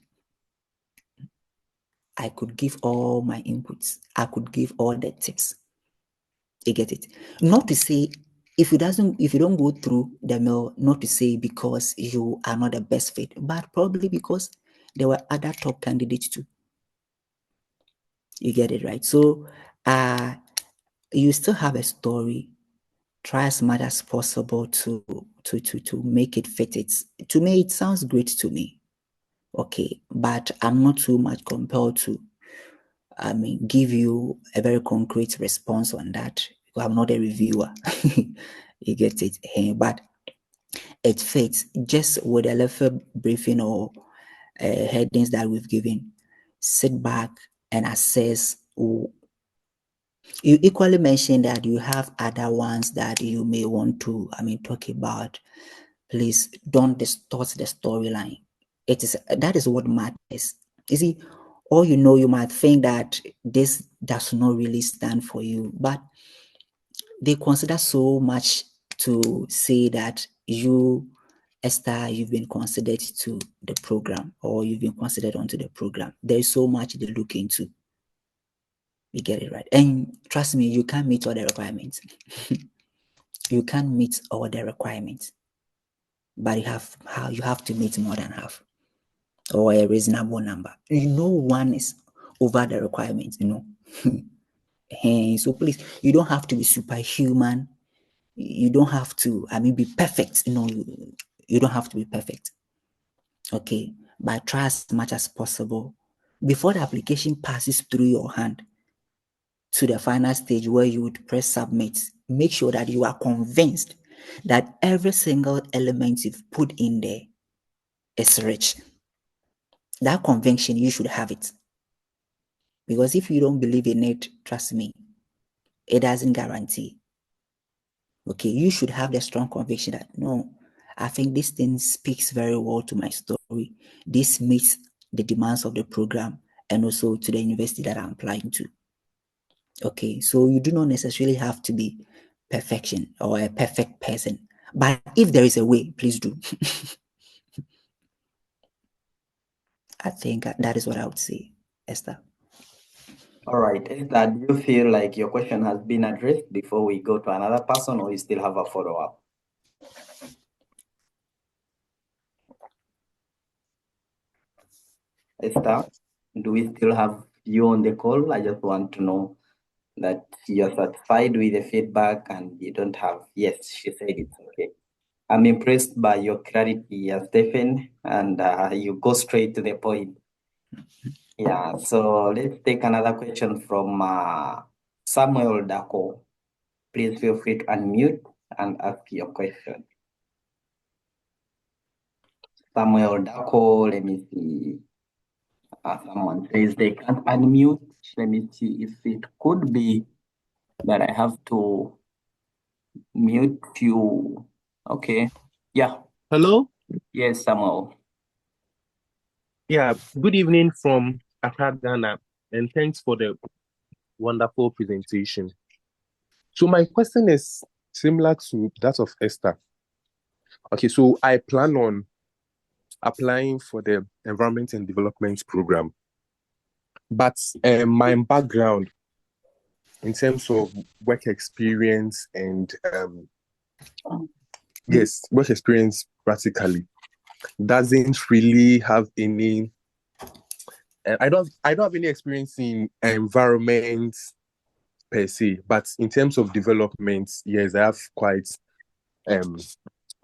I could give all my inputs. I could give all the tips. You get it? Not to say if you don't go through the mill, not to say because you are not the best fit, but probably because there were other top candidates too. You get it right? So you still have a story. Try as much as possible to make it fit. To me, it sounds great to me. Okay, but I'm not too much compelled to give you a very concrete response on that. I'm not a reviewer. You get it? But it fits just with a little briefing or headings that we've given. Sit back and assess. You equally mentioned that you have other ones that you may want to, talk about. Please don't distort the storyline. That is what matters. You see, or you might think that this does not really stand for you, but they consider so much to say that you, Esther, you've been considered to the program, or you've been considered onto the program. There is so much they look into. You get it right. And trust me, you can't meet all the requirements. You can't meet all the requirements, but you have to meet more than half, or a reasonable number. No one is over the requirements, And so please, you don't have to be superhuman. You don't have to, be perfect. You don't have to be perfect. Okay, but try as much as possible before the application passes through your hand to the final stage where you would press submit. Make sure that you are convinced that every single element you've put in there is rich. That conviction, you should have it. Because if you don't believe in it, trust me, it doesn't guarantee. Okay, you should have the strong conviction that, no, I think this thing speaks very well to my story. This meets the demands of the program and also to the university that I'm applying to. Okay, so you do not necessarily have to be perfection or a perfect person. But if there is a way, please do. I think that is what I would say, Esther. All right, Esther, do you feel like your question has been addressed before we go to another person, or you still have a follow-up? Esther, do we still have you on the call? I just want to know that you're satisfied with the feedback and you don't have, yes, she said it's okay. I'm impressed by your clarity, Stephen, and you go straight to the point. Yeah, so let's take another question from Samuel Dako. Please feel free to unmute and ask your question. Samuel Dako, let me see. Someone says they can't unmute. Let me see if it could be that I have to mute you. Okay. Yeah. Hello? Yes, Samuel. Yeah, good evening from Accra, Ghana, and thanks for the wonderful presentation. So my question is similar to that of Esther. Okay, so I plan on applying for the Environment and Development Program, but my background in terms of work experience and work experience practically doesn't really have any. I don't have any experience in environment per se, but in terms of development, yes, I have quite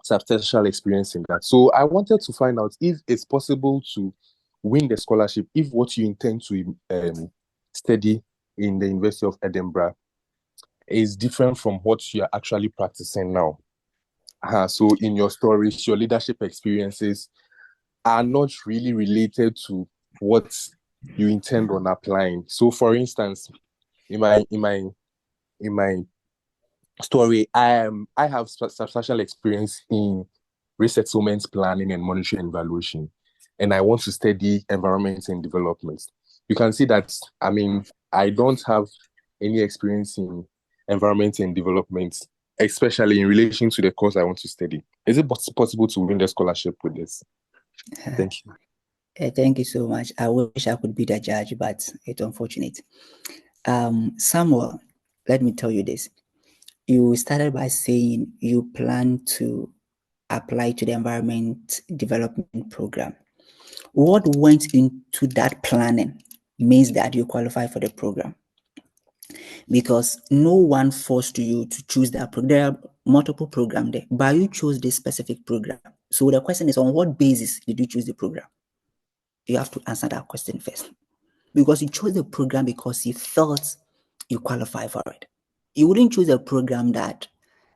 substantial experience in that. So I wanted to find out if it's possible to win the scholarship if what you intend to study in the University of Edinburgh is different from what you're actually practicing now. So in your stories, your leadership experiences are not really related to what you intend on applying. So for instance, in my story, I have substantial experience in resettlement planning and monitoring and evaluation, and I want to study environment and development. You can see that, I don't have any experience in environment and development, especially in relation to the course I want to study. Is it possible to win the scholarship with this? Thank you. Thank you so much. I wish I could be the judge, but it's unfortunate. Samuel, let me tell you this. You started by saying you plan to apply to the Environment Development Program. What went into that planning means that you qualify for the program, because no one forced you to choose that program. There are multiple programs there, but you chose this specific program. So the question is, on what basis did you choose the program? You have to answer that question first, because you chose the program because you felt you qualify for it. You wouldn't choose a program that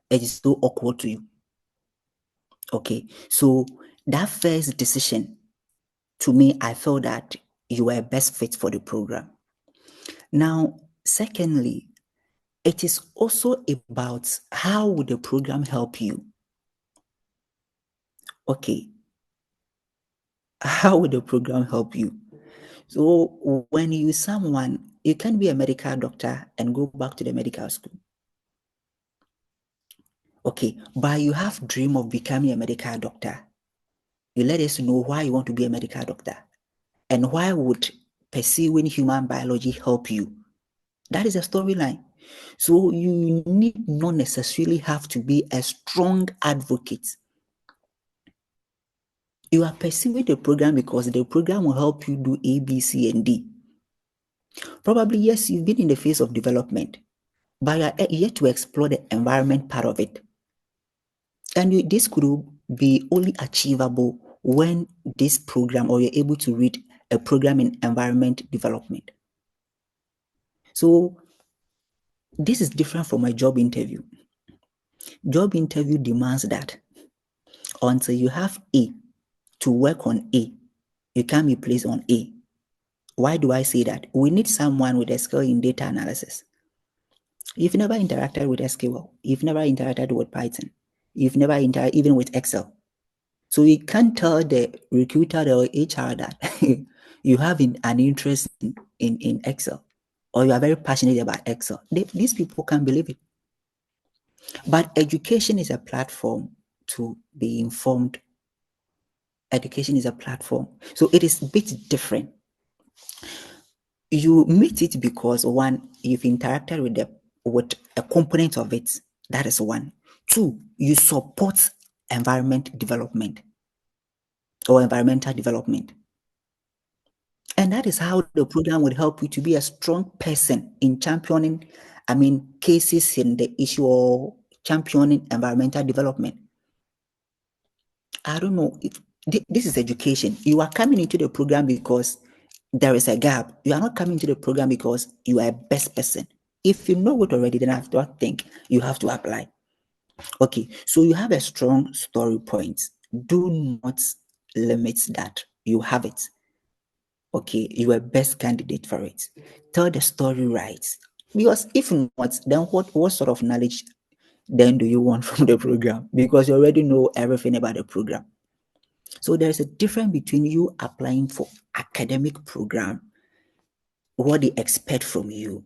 it is so awkward to you. Okay, so that first decision, to me, I felt that you were best fit for the program. Now, secondly, it is also about how would the program help you. Okay, how would the program help you? So when you someone, you can be a medical doctor and go back to the medical school. Okay, but you have dream of becoming a medical doctor. You let us know why you want to be a medical doctor and why would pursuing human biology help you. That is a storyline. So you need not necessarily have to be a strong advocate. You are pursuing the program because the program will help you do A, B, C, and D. Probably, yes, you've been in the phase of development, but you are yet to explore the environment part of it. And this could be only achievable when this program, or you're able to read a program in environment development. So this is different from a job interview. Job interview demands that until you have A to work on A, you can't be placed on A. Why do I say that? We need someone with a skill in data analysis. You've never interacted with SQL. You've never interacted with Python. You've never interacted even with Excel. So you can't tell the recruiter or HR that you have an interest in Excel, or you are very passionate about Excel. These people can't believe it. But education is a platform to be informed. Education is a platform. So it is a bit different. You meet it because, one, you've interacted with a component of it. That is one. Two, you support environment development or environmental development. And that is how the program would help you to be a strong person in championing, cases in the issue or championing environmental development. I don't know if this is education. You are coming into the program because there is a gap. You are not coming to the program because you are a best person. If you know it already, then I don't think you have to apply. Okay, so you have a strong story point. Do not limit that. You have it. Okay, you are best candidate for it. Tell the story right. Because if not, then what sort of knowledge then do you want from the program? Because you already know everything about the program. So there's a difference between you applying for academic program, what they expect from you.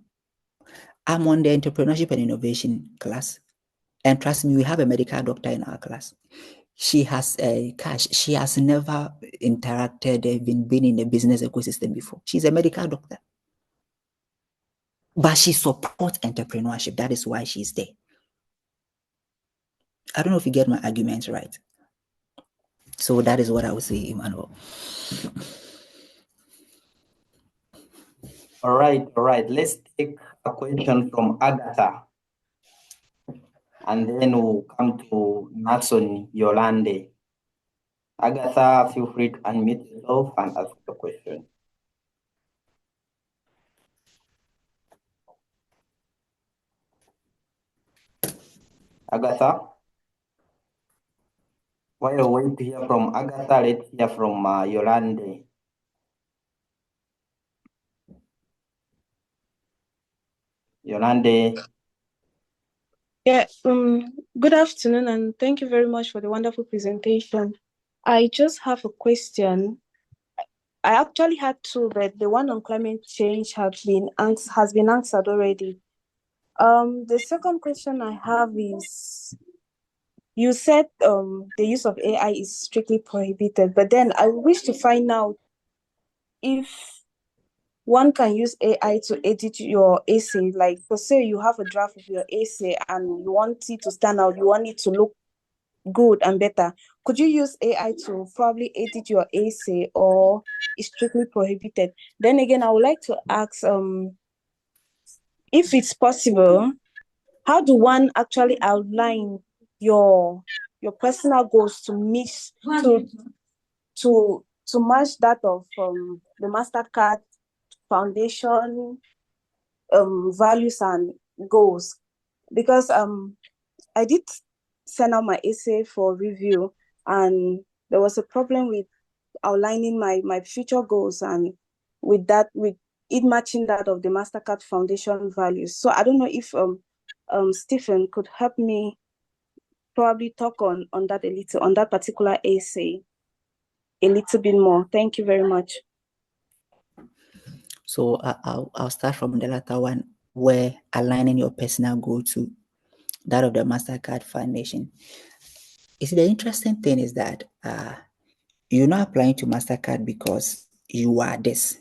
I'm on the entrepreneurship and innovation class, and trust me, we have a medical doctor in our class. She has a cash. She has never interacted, even been in the business ecosystem before. She's a medical doctor, but she supports entrepreneurship. That is why she's there. I don't know if you get my argument right. So that is what I would say, Emmanuel. All right. Let's take a question from Agatha. And then we'll come to Nason Yolande. Agatha, feel free to unmute yourself and ask the question. Agatha? While you wait to hear from Agatha, let's hear from Yolande. Yolande. Yeah, good afternoon, and thank you very much for the wonderful presentation. I just have a question. I actually had two, but the one on climate change has been answered already. The second question I have is, you said the use of AI is strictly prohibited, but then I wish to find out if one can use AI to edit your essay. Like, for say you have a draft of your essay and you want it to stand out, you want it to look good and better. Could you use AI to probably edit your essay, or is strictly prohibited? Then again, I would like to ask, if it's possible, how do one actually outline your personal goals to mix to match that of the Mastercard Foundation values and goals? Because I did send out my essay for review, and there was a problem with outlining my future goals, and with it matching that of the Mastercard Foundation values. So I don't know if Stephen could help me probably talk on that a little, on that particular essay a little bit more. Thank you very much. So I'll start from the latter one, where aligning your personal goal to that of the Mastercard Foundation. You see, the interesting thing is that you're not applying to Mastercard because you are this.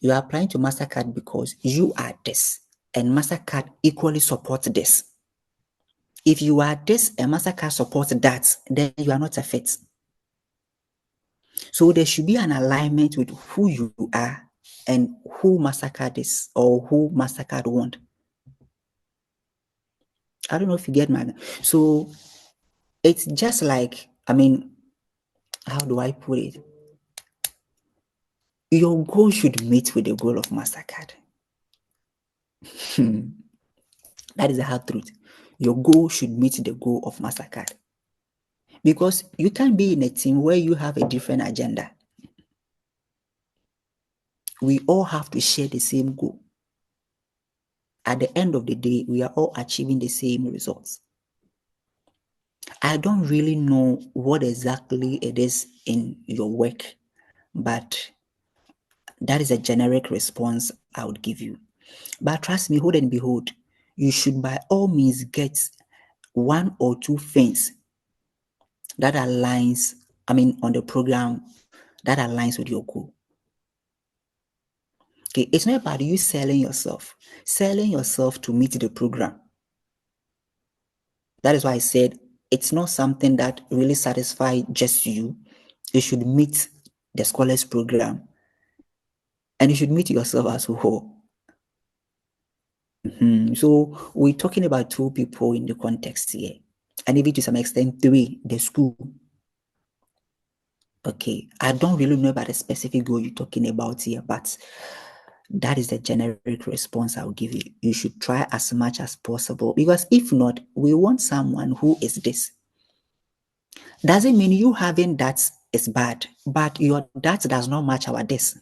You are applying to Mastercard because you are this, and Mastercard equally supports this. If you are this and Mastercard supports that, then you are not a fit. So there should be an alignment with who you are and who Mastercard is, or who Mastercard want. I don't know if you get my. So it's just like, I mean, how do I put it? Your goal should meet with the goal of Mastercard. That is the hard truth. Your goal should meet the goal of Mastercard. Because you can't be in a team where you have a different agenda. We all have to share the same goal. At the end of the day, we are all achieving the same results. I don't really know what exactly it is in your work, but that is a generic response I would give you. But trust me, hold and behold, you should by all means get one or two things that aligns, on the program that aligns with your goal. Okay, it's not about you selling yourself to meet the program. That is why I said it's not something that really satisfies just you. You should meet the scholars program and you should meet yourself as a whole. So we're talking about two people in the context here, and even to some extent three, the school. Okay, I don't really know about the specific goal you're talking about here, but that is the generic response I'll give you. You should try as much as possible, because if not, we want someone who is this. Doesn't mean you having that is bad, but your that does not match our this.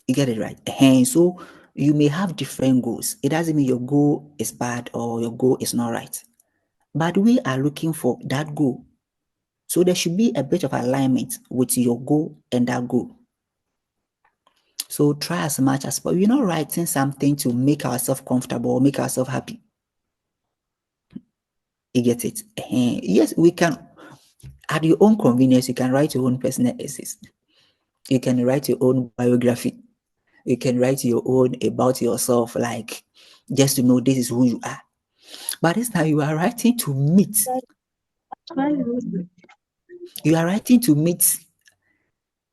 You get it right? And so you may have different goals. It doesn't mean your goal is bad or your goal is not right. But we are looking for that goal. So there should be a bit of alignment with your goal and that goal. So try as much as possible. We're not writing something to make ourselves comfortable or make ourselves happy. You get it? Yes, we can. At your own convenience, you can write your own personal essays. You can write your own biography. You can write your own about yourself, like just to know this is who you are. But this time you are writing to meet. You are writing to meet,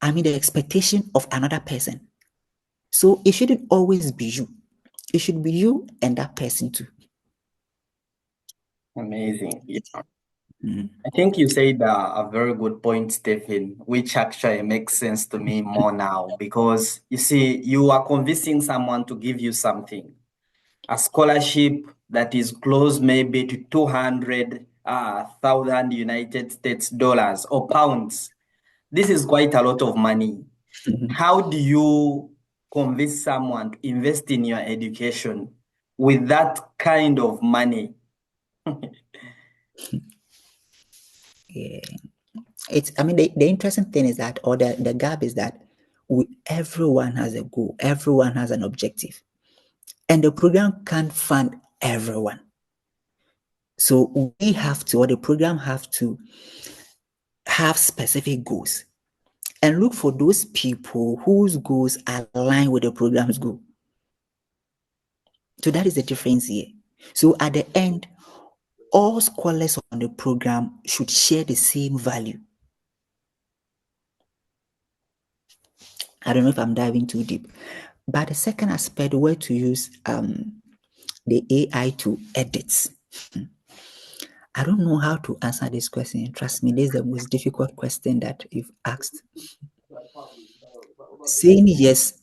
the expectation of another person. So it shouldn't always be you. It should be you and that person too. Amazing. Yeah. I think you said a very good point, Stephen, which actually makes sense to me more now, because you see, you are convincing someone to give you something, a scholarship that is close maybe to 200,000 United States dollars or pounds. This is quite a lot of money. How do you convince someone to invest in your education with that kind of money? Yeah. It's the interesting thing is that, or the gap is that everyone has a goal, everyone has an objective, and the program can't fund everyone. So we have to, or the program have to have specific goals and look for those people whose goals align with the program's goal. So that is the difference here. So at the end, all scholars on the program should share the same value. I don't know if I'm diving too deep, but the second aspect were to use the AI to edit. I don't know how to answer this question. Trust me, this is the most difficult question that you've asked. Saying yes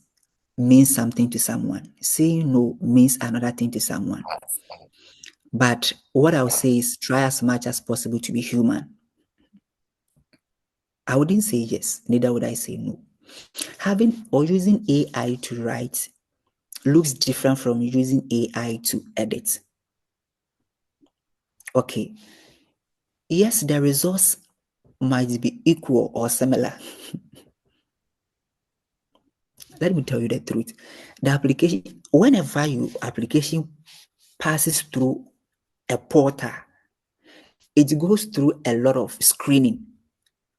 means something to someone. Saying no means another thing to someone. But what I'll say is try as much as possible to be human. I wouldn't say yes, neither would I say no. Having or using AI to write looks different from using AI to edit. Okay. Yes, the results might be equal or similar. Let me tell you the truth. The application, whenever your application passes through a portal, it goes through a lot of screening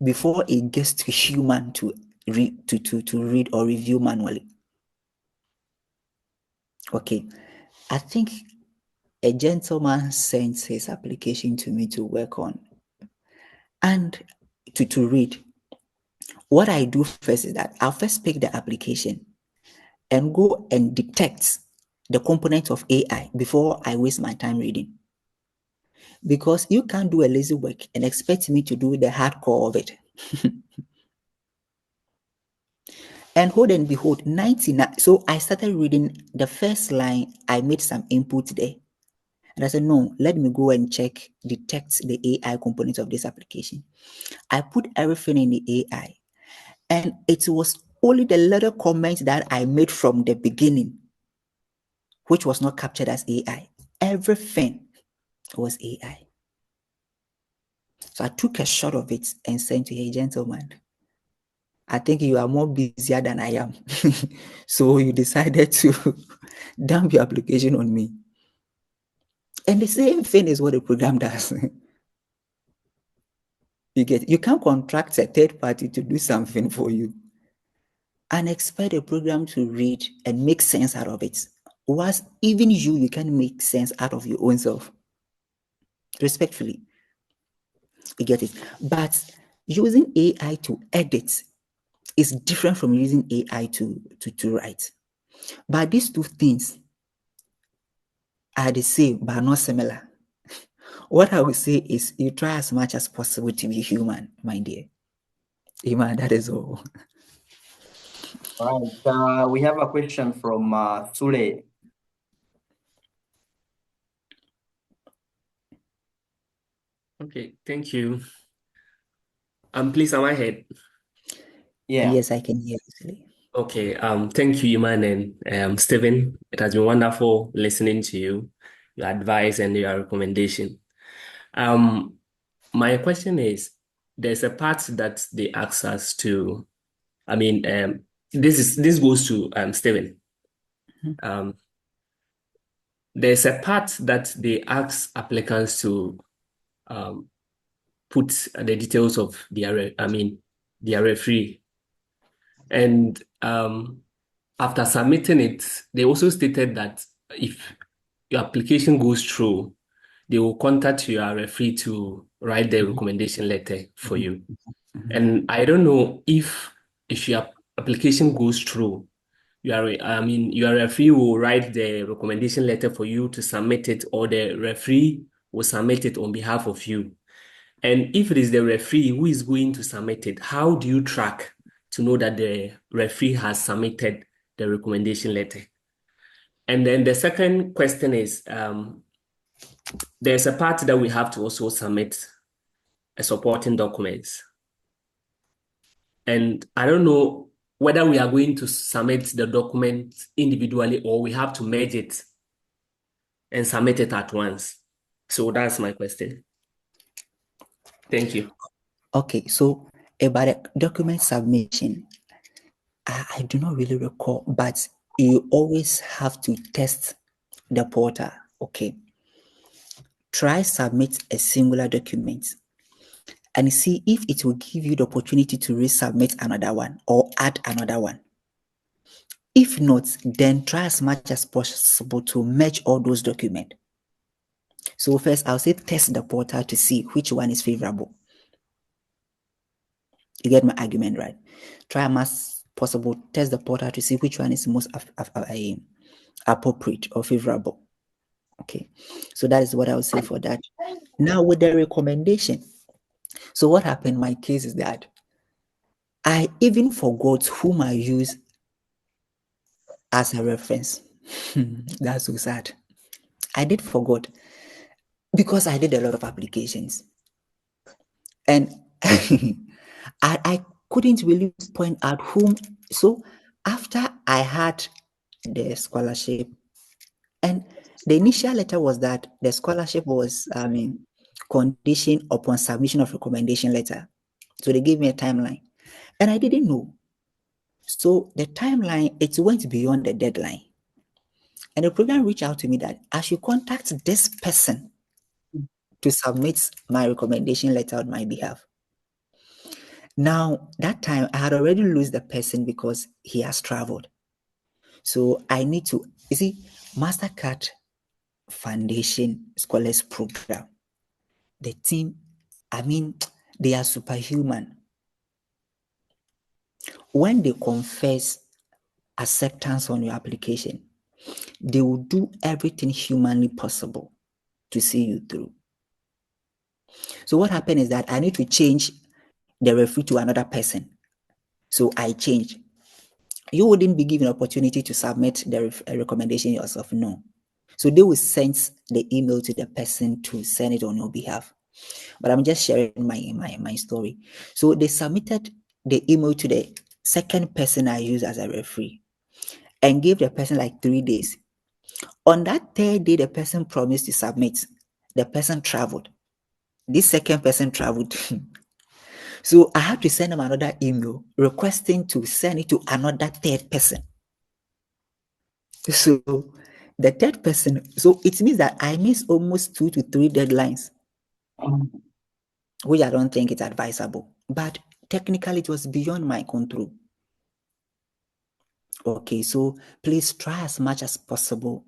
before it gets to human to read or review manually. Okay, I think a gentleman sent his application to me to work on and to read. What I do first is that I'll first pick the application and go and detect the component of AI before I waste my time reading. because you can't do a lazy work and expect me to do the hardcore of it. And hold and behold, 99. So I started reading the first line. I made some input there. And I said, no, let me go and check, detect the AI component of this application. I put everything in the AI. And it was only the little comment that I made from the beginning, which was not captured as AI. Everything was AI. So I took a shot of it and said to a gentleman, I think you are more busier than I am. So you decided to dump your application on me. And the same thing is what the program does. You can't contract a third party to do something for you and expect a program to read and make sense out of it. Whilst even you can make sense out of your own self. Respectfully. You get it? But using AI to edit is different from using AI to write. But these two things are the same but not similar. What I would say is you try as much as possible to be human, my dear. Human, that is all. Right. We have a question from Sule. Okay, thank you. Please, am I heard? Yeah. Yes, I can hear you. Okay. Thank you, Iman and Stephen. It has been wonderful listening to you, your advice and your recommendation. My question is, there's a part that they ask us to. This goes to Stephen. There's a part that they ask applicants to put the details of their referee. And after submitting it, they also stated that if your application goes through, they will contact your referee to write the recommendation letter for you. And I don't know if your application goes through, your referee will write the recommendation letter for you to submit it, or the referee will submit it on behalf of you. And if it is the referee who is going to submit it, how do you track to know that the referee has submitted the recommendation letter? And then the second question is, there's a part that we have to also submit a supporting documents. And I don't know whether we are going to submit the document individually or we have to merge it and submit it at once. So that's my question. Thank you. Okay, so about a document submission, I do not really recall, but you always have to test the portal. Okay. Try submit a singular document and see if it will give you the opportunity to resubmit another one or add another one. If not, then try as much as possible to merge all those documents. So first, I'll say test the portal to see which one is favorable. You get my argument, right? Try as much as possible, test the portal to see which one is most appropriate or favorable. Okay, so that is what I would say for that. Now with the recommendation. So what happened in my case is that I even forgot whom I use as a reference. That's so sad. I did forget because I did a lot of applications. And I couldn't really point out whom. So after I had the scholarship, and the initial letter was that the scholarship was, conditioned upon submission of recommendation letter. So they gave me a timeline and I didn't know. So the timeline, it went beyond the deadline. And the program reached out to me that I should contact this person to submit my recommendation letter on my behalf. Now, that time I had already lost the person because he has traveled. So I need to, you see, Mastercard Foundation Scholars Program, the team, they are superhuman. When they confess acceptance on your application, they will do everything humanly possible to see you through. So what happened is that I need to change the referee to another person. So I changed. You wouldn't be given opportunity to submit the recommendation yourself. No. So they will send the email to the person to send it on your behalf. But I'm just sharing my story. So they submitted the email to the second person I used as a referee and gave the person like 3 days. On that third day, the person promised to submit. The person traveled. This second person traveled. So I had to send them another email requesting to send it to another third person. So the third person, so it means that I missed almost 2 to 3 deadlines, which I don't think it's advisable. But technically, it was beyond my control. Okay, so please try as much as possible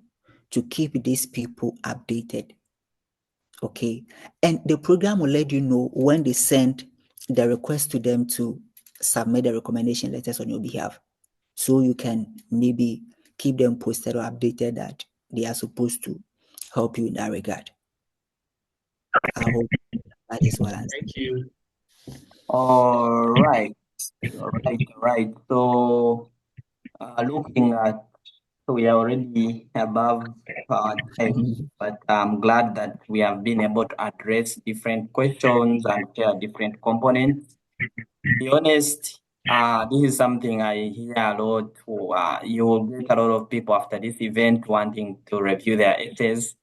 to keep these people updated. Okay, and the program will let you know when they send the request to them to submit the recommendation letters on your behalf. So you can maybe keep them posted or updated that they are supposed to help you in that regard. I hope that is what I'm saying. Thank you. All right. So, looking at, so we are already above time, but I'm glad that we have been able to address different questions and share different components. To be honest, this is something I hear a lot. You will get a lot of people after this event wanting to review their essays,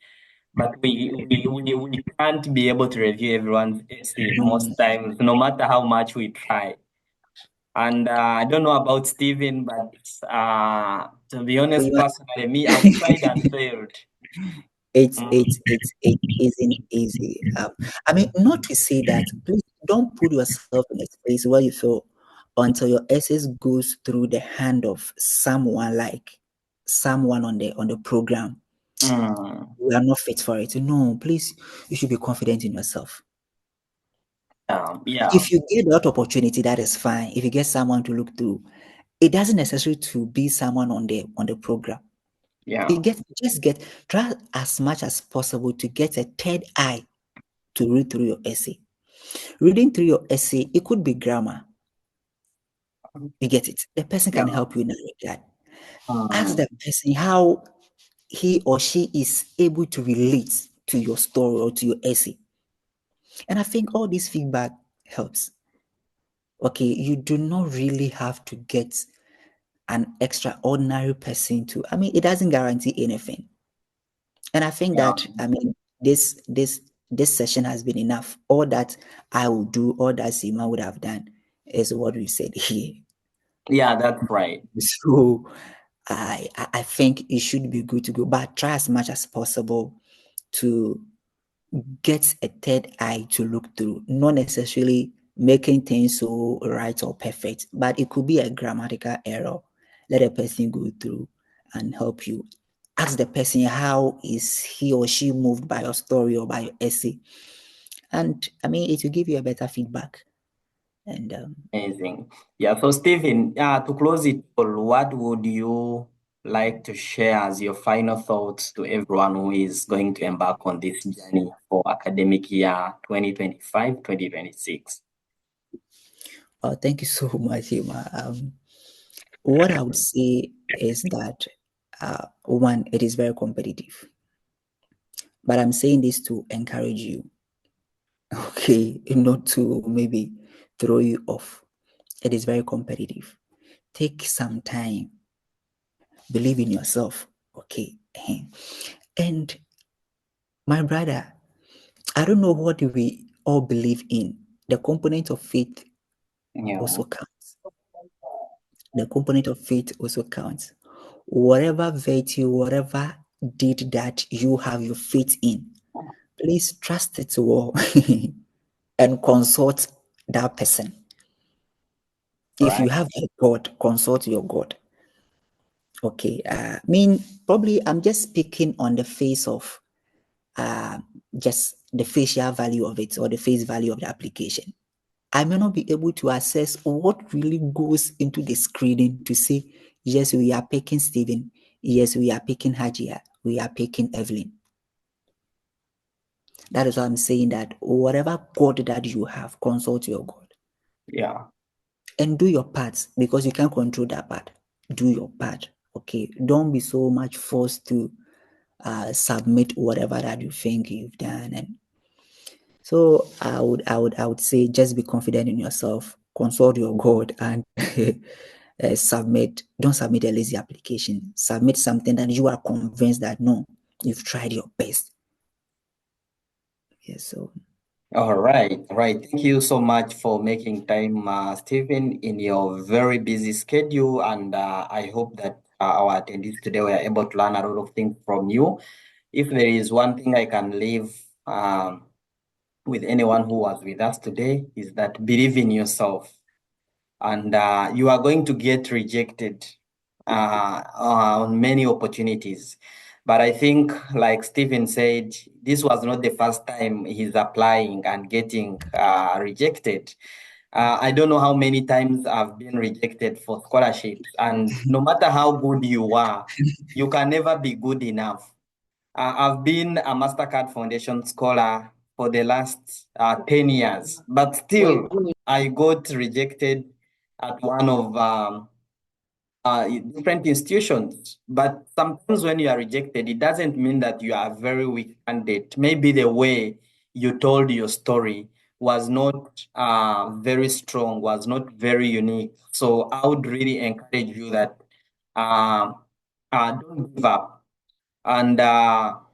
but we can't be able to review everyone's essay most times, no matter how much we try. And I don't know about Stephen, but to be honest, personally, me, I've tried and failed. It isn't easy. I mean, not to say that, please don't put yourself in a space where you feel until your essay goes through the hand of someone like someone on the program, you are not fit for it. No, please, you should be confident in yourself. Yeah. If you get that opportunity, that is fine. If you get someone to look through, it doesn't necessarily to be someone on the program. Yeah. Try as much as possible to get a third eye to read through your essay. Reading through your essay, it could be grammar. You get it. The person can help you in that regard. Ask the person how he or she is able to relate to your story or to your essay. And I think all this feedback helps. Okay, you do not really have to get an extraordinary person to, I mean, it doesn't guarantee anything. And I think that, I mean, this session has been enough. All that I will do, all that Sima would have done is what we said here. Yeah, that's right. So I think it should be good to go, but try as much as possible to get a third eye to look through, not necessarily making things so right or perfect, but it could be a grammatical error. Let a person go through and help you. Ask the person how is he or she moved by your story or by your essay, and I mean it will give you a better feedback. And amazing. Yeah. So Stephen, to close it all, what would you like to share as your final thoughts to everyone who is going to embark on this journey for academic year 2025-2026? Oh, thank you so much, Hima. What I would say is that one, it is very competitive, but I'm saying this to encourage you, okay, not to maybe throw you off. It is very competitive. Take some time, believe in yourself, okay. And my brother, I don't know what we all believe in. The component of faith also counts. The component of faith also counts. Whatever virtue, whatever deed that you have your faith in, please trust it well and consult that person. If you have a God, consult your God. Okay. I mean, probably I'm just speaking on the face of just the facial value of it or the face value of the application. I may not be able to assess what really goes into the screening to say, yes, we are picking Stephen. Yes, we are picking Hajia. We are picking Evelyn. That is why I'm saying that whatever God that you have, consult your God. Yeah. And do your part, because you can't control that part. Do your part. Okay. Don't be so much forced to submit whatever that you think you've done. And so I would say just be confident in yourself, consult your God, and submit. Don't submit a lazy application. Submit something that you are convinced that no, you've tried your best. Yes. So. All right. Thank you so much for making time, Stephen, in your very busy schedule. And I hope that our attendees today were able to learn a lot of things from you. If there is one thing I can leave with anyone who was with us today, is that believe in yourself. And you are going to get rejected on many opportunities. But I think, like Stephen said, this was not the first time he's applying and getting rejected. I don't know how many times I've been rejected for scholarships. And no matter how good you are, you can never be good enough. I've been a Mastercard Foundation scholar for the last 10 years, but still I got rejected at one of different institutions. But sometimes when you are rejected, it doesn't mean that you are a very weak candidate. Maybe the way you told your story was not very strong, was not very unique. So I would really encourage you that don't give up and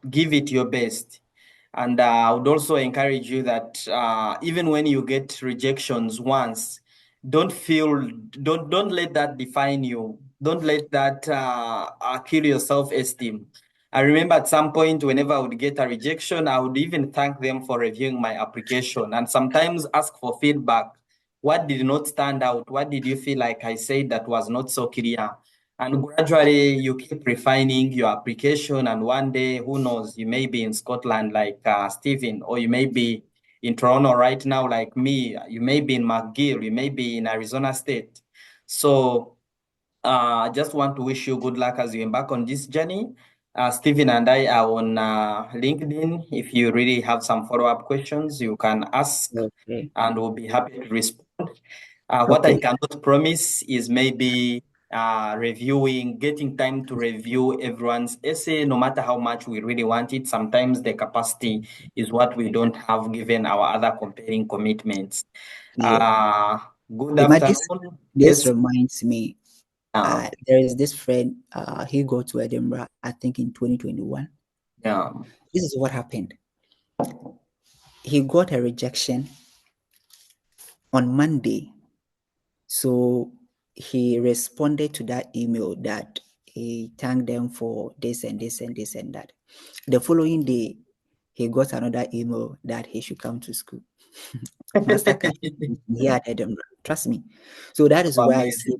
give it your best. And I would also encourage you that even when you get rejections once, don't let that define you. Don't let that kill your self-esteem. I remember at some point, whenever I would get a rejection, I would even thank them for reviewing my application and sometimes ask for feedback. What did not stand out? What did you feel like I said that was not so clear? And gradually you keep refining your application, and one day, who knows, you may be in Scotland like Stephen, or you may be in Toronto right now like me, you may be in McGill, you may be in Arizona State. So I just want to wish you good luck as you embark on this journey. Stephen and I are on LinkedIn. If you really have some follow-up questions, you can ask, Okay. and we'll be happy to respond. What I cannot promise is maybe getting time to review everyone's essay, no matter how much we really want it. Sometimes the capacity is what we don't have given our other comparing commitments. Yeah. Good Imagine afternoon. this Yes. reminds me. There is this friend. He go to Edinburgh, I think in 2021. Yeah. This is what happened. He got a rejection on Monday. So he responded to that email that he thanked them for this and this and this and that. The following day, he got another email that he should come to school. Mastercard here at Edinburgh. Trust me. So that is why I say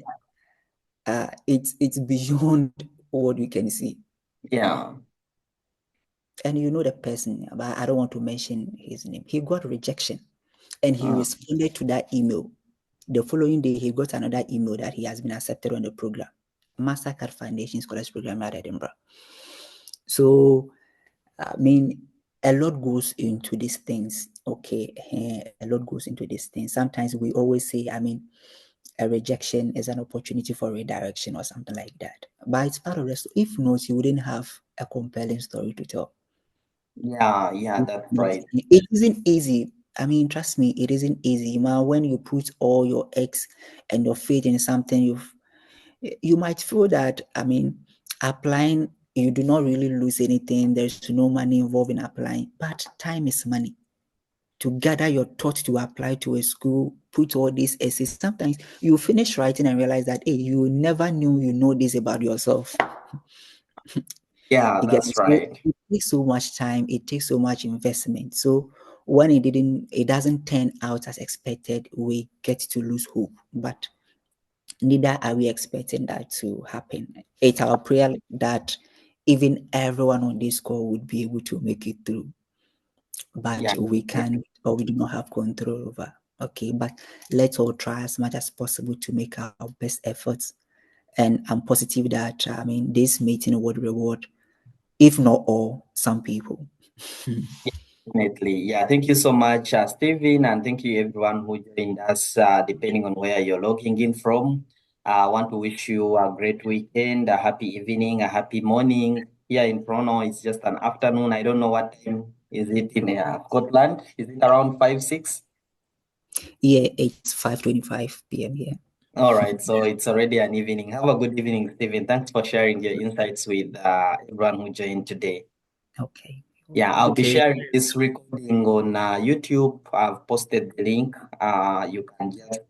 that it's beyond what we can see. Yeah. And you know the person, but I don't want to mention his name. He got rejection and he responded to that email. The following day, he got another email that he has been accepted on the program, Mastercard Foundation Scholars Program at Edinburgh. So, I mean, a lot goes into these things. Okay, a lot goes into these things. Sometimes we always say, I mean, a rejection is an opportunity for redirection or something like that. But it's part of the story. If not, you wouldn't have a compelling story to tell. Yeah, that's right. It isn't easy. I mean, trust me, it isn't easy. Man, when you put all your eggs and your faith in something, you might feel that, I mean, applying, you do not really lose anything. There's no money involved in applying, but time is money. To gather your thoughts to apply to a school, put all these essays. Sometimes you finish writing and realize that, hey, you never knew you know this about yourself. Yeah, that's right. It takes so much time, it takes so much investment. So when it doesn't turn out as expected, we get to lose hope. But neither are we expecting that to happen. It's our prayer that even everyone on this call would be able to make it through. But we can't, or we do not have control over. Okay, but let's all try as much as possible to make our best efforts. And I'm positive that, I mean, this meeting would reward, if not all, some people. Definitely. Yeah, thank you so much, Stephen, and thank you everyone who joined us, depending on where you're logging in from. I want to wish you a great weekend, a happy evening, a happy morning. Here in Toronto, it's just an afternoon. I don't know what time is it in Scotland. Is it around 5, 6? Yeah, it's 5:25 p.m. here. All right, so it's already an evening. Have a good evening, Stephen. Thanks for sharing your insights with everyone who joined today. Okay. Yeah, I'll be Okay. sharing this recording on YouTube. I've posted the link. You can just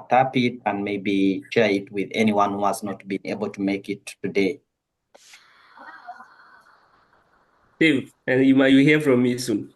tap it and maybe share it with anyone who has not been able to make it today. Dave, and you hear from me soon.